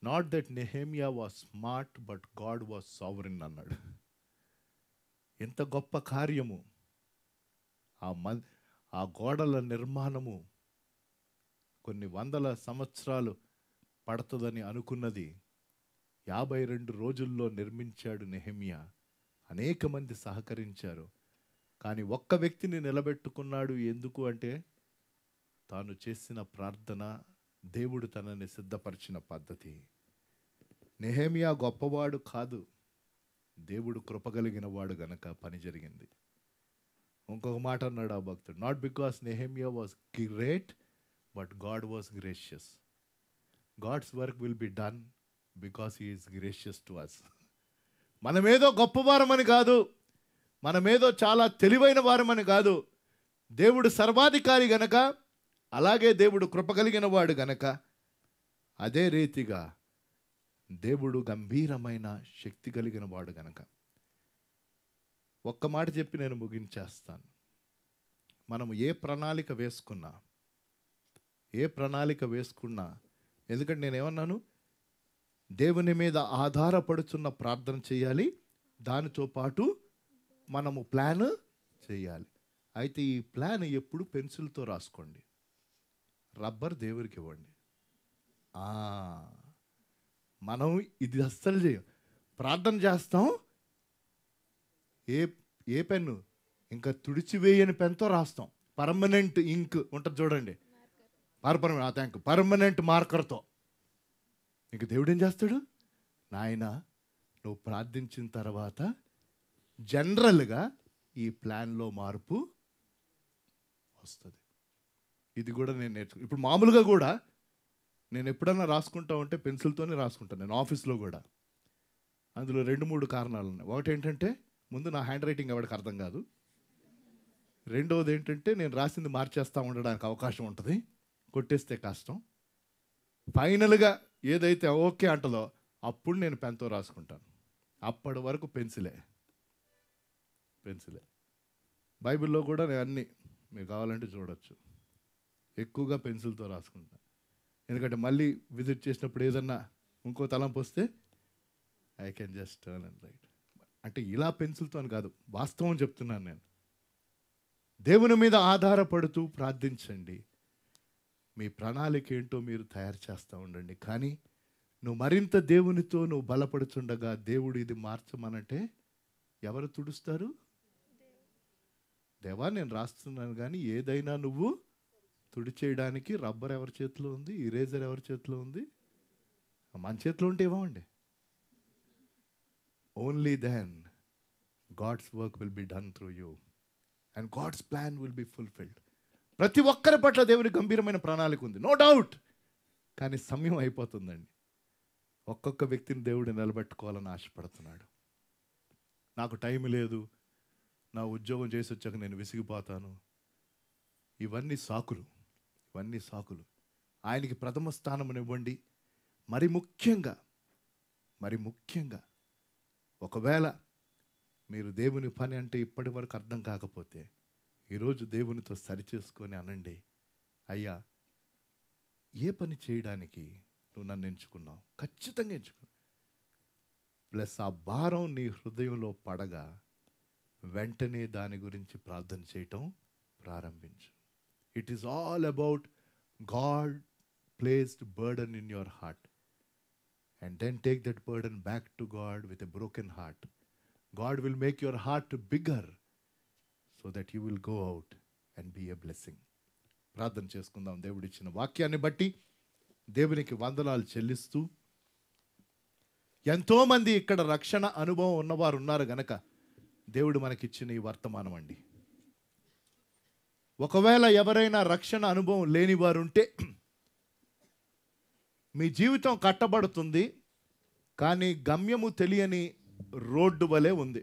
Not that Nehemiah was smart but God was sovereign అన్నాడు. ఎంత గొప్ప కార్యము! ఆ గోడల నిర్మాణము కొన్ని వందల సంవత్సరాలు పడుతుందని అనుకున్నది 52 రోజుల్లో నిర్మించాడు నెహెమ్యా. అనేక మంది సహకరించారు, కానీ ఒక్క వ్యక్తిని నిలబెట్టుకున్నాడు. ఎందుకు అంటే తాను చేసిన ప్రార్థన, దేవుడు తనని సిద్ధపరిచిన పద్ధతి. నెహెమ్యా గొప్పవాడు కాదు, దేవుడు కృపగలిగిన వాడు గనక పని జరిగింది. ఇంకొక మాట అన్నాడు ఆ భక్తుడు, not because Nehemiah was great but God was gracious. God's work will be done because he is gracious to us. మనమేదో గొప్పవారమని కాదు, మనమేదో చాలా తెలివైన వారమని కాదు. దేవుడు సర్వాధికారి గనక, అలాగే దేవుడు కృప కలిగిన వాడు గనక, అదే రీతిగా దేవుడు గంభీరమైన శక్తి కలిగిన వాడు గనక. ఒక్క మాట చెప్పి నేను ముగించేస్తాను. మనం ఏ ప్రణాళిక వేసుకున్నా, ఎందుకంటే నేనేమన్నాను, దేవుని మీద ఆధారపడుచున్న ప్రార్థన చేయాలి, దానితో పాటు మనము ప్లాన్ చేయాలి. అయితే ఈ ప్లాన్ ఎప్పుడు పెన్సిల్తో రాసుకోండి, రబ్బర్ దేవుడికి ఇవ్వండి. ఆ, మనం ఇది అస్సలు చేయం. ప్రార్థన చేస్తాం, ఏ ఏ పెన్ను, ఇంకా తుడిచివేయని పెన్తో రాస్తాం. పర్మనెంట్ ఇంక్ ఉంటుంది చూడండి, పర్మనెంట్ మార్కర్తో. ఇంక దేవుడు ఏం చేస్తాడు? నాయన, నువ్వు ప్రార్థించిన తర్వాత జనరల్గా ఈ ప్లాన్లో మార్పు వస్తుంది. ఇది కూడా నేను నేర్చుకున్నాను. ఇప్పుడు మామూలుగా కూడా నేను ఎప్పుడన్నా రాసుకుంటా ఉంటే పెన్సిల్తోనే రాసుకుంటాను. నేను ఆఫీస్లో కూడా. అందులో 2-3 కారణాలు ఉన్నాయి. ఒకటి ఏంటంటే, ముందు నా హ్యాండ్ రైటింగ్ ఎవరికి అర్థం కాదు. రెండవది ఏంటంటే, నేను రాసింది మార్చేస్తూ ఉండడానికి అవకాశం ఉంటుంది, కొట్టేస్తే కష్టం. ఫైనల్గా ఏదైతే ఓకే అంటదో అప్పుడు నేను పెన్తో రాసుకుంటాను. అప్పటి వరకు పెన్సిలే. బైబిల్లో కూడా నేను అన్నీ మీకు కావాలంటే చూడొచ్చు, ఎక్కువగా పెన్సిల్తో రాసుకుంటాను. ఎందుకంటే మళ్ళీ విజిట్ చేసినప్పుడు ఏదన్నా ఇంకో తలంపు వస్తే I can just turn and right. అంటే ఇలా పెన్సిల్తో అని కాదు, వాస్తవం చెప్తున్నాను నేను. దేవుని మీద ఆధారపడుతూ ప్రార్థించండి. మీ ప్రణాళిక ఏంటో మీరు తయారు చేస్తూ ఉండండి. కానీ నువ్వు మరింత దేవునితో నువ్వు బలపడుతుండగా, దేవుడు ఇది మార్చమనంటే ఎవరు తుడుస్తారు? దేవా, నేను రాస్తున్నాను, కానీ ఏదైనా నువ్వు తుడిచేయడానికి రబ్బర్ ఎవరి చేతిలో ఉంది? ఇరేజర్ ఎవరి చేతిలో ఉంది? మన చేతిలో ఉంటే ఇవ్వండి. Only then God's work will be done through you and God's plan will be fulfilled. ప్రతి ఒక్కరి పట్ల దేవుని గంభీరమైన ప్రణాళిక ఉంది, నో డౌట్. కానీ సమయం అయిపోతుందండి. ఒక్కొక్క వ్యక్తిని దేవుడు నిలబెట్టుకోవాలని ఆశపడుతున్నాడు. నాకు టైం లేదు, నా ఉద్యోగం చేసి వచ్చాక నేను విసిగిపోతాను, ఇవన్నీ సాకులు. ఆయనకి ప్రథమ స్థానమునివ్వండి. మరి ముఖ్యంగా ఒకవేళ మీరు దేవుని పని అంటే ఇప్పటి వరకు అర్థం కాకపోతే, ఈరోజు దేవునితో సరిచేసుకొని అనండి, అయ్యా, ఏ పని చేయడానికి నువ్వు నన్ను ఎంచుకున్నావు? ఖచ్చితంగా ఎంచుకున్నావు. ప్లస్ ఆ భారం నీ హృదయంలో పడగా వెంటనే దాని గురించి ప్రార్థన చేయటం ప్రారంభించు. It is all about God placed burden in your heart, and then take that burden back to God with a broken heart. God will make your heart bigger so that you will go out and be a blessing. ప్రార్థన చేసుకుందాం. దేవుడిచ్చిన వాక్యాన్ని బట్టి దేవునికి వందనాలు చెల్లిస్తూ, ఎంతోమంది ఇక్కడ రక్షణ అనుభవం ఉన్నవారు ఉన్నారు గనక దేవుడు మనకిచ్చిన ఈ వర్తమానం అండి. ఒకవేళ ఎవరైనా రక్షణ అనుభవం లేని వారు ఉంటే, మీ జీవితం కట్టబడుతుంది, కానీ గమ్యము తెలియని రోడ్డు వలె ఉంది.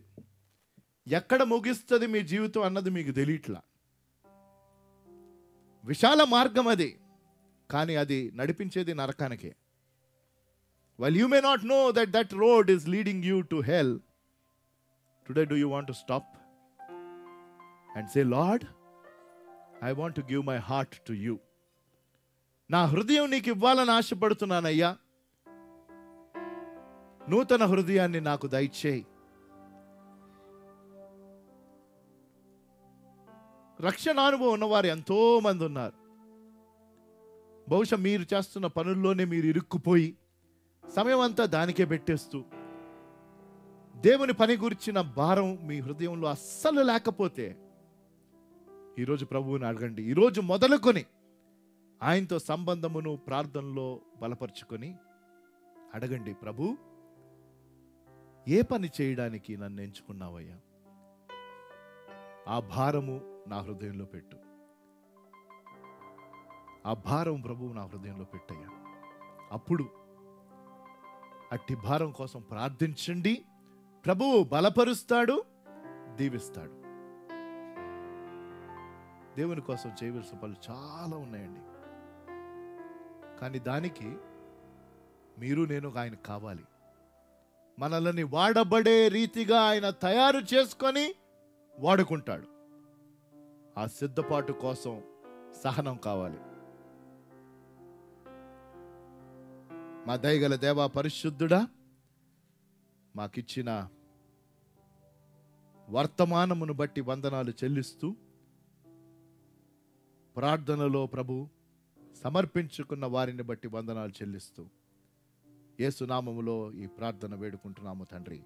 ఎక్కడ ముగిస్తుంది మీ జీవితం అన్నది మీకు తెలియట్లా. విశాల మార్గం అది, కానీ అది నడిపించేది నరకానికే. While you may not know that that road is leading you to hell, today do you want to stop and say, Lord, I want to give my heart to you. నా హృదయం నీకు ఇవ్వాలని ఆశపడుతున్నానయ్యా, నూతన హృదయాన్ని నాకు దయచేయి. రక్షణ అనుభవం ఉన్నవారు ఎంతో మంది ఉన్నారు. బహుశా మీరు చేస్తున్న పనుల్లోనే మీరు ఇరుక్కుపోయి సమయం అంతా దానికే పెట్టేస్తూ, దేవుని పని గురించిన భారం మీ హృదయంలో అస్సలు లేకపోతే, ఈరోజు ప్రభువుని అడగండి. ఈరోజు మొదలుకొని ఆయనతో సంబంధమును ప్రార్థనలో బలపరుచుకొని అడగండి, ప్రభు, ఏ పని చేయడానికి నన్ను ఎంచుకున్నావయ్యా? ఆ భారము నా హృదయంలో పెట్టు. ఆ భారం ప్రభువు నా హృదయంలో పెట్టయ్యా. అప్పుడు అట్టి భారం కోసం ప్రార్థించండి. ప్రభువు బలపరుస్తాడు, దీవిస్తాడు. దేవుని కోసం చేయవలసిన పనులు చాలా ఉన్నాయండి. కానీ దానికి మీరు నేను ఆయన కావాలి. మనల్ని వాడబడే రీతిగా ఆయన తయారు చేసుకొని వాడుకుంటాడు. ఆ సిద్ధపాటు కోసం సహనం కావాలి. మా దయగల దేవా, పరిశుద్ధుడా, మాకిచ్చిన వర్తమానమును బట్టి వందనాలు చెల్లిస్తూ, ప్రార్థనలో ప్రభు సమర్పించుకున్న వారిని బట్టి వందనాలు చెల్లిస్తూ యేసు నామములో ఈ ప్రార్థన వేడుకుంటున్నాము తండ్రి.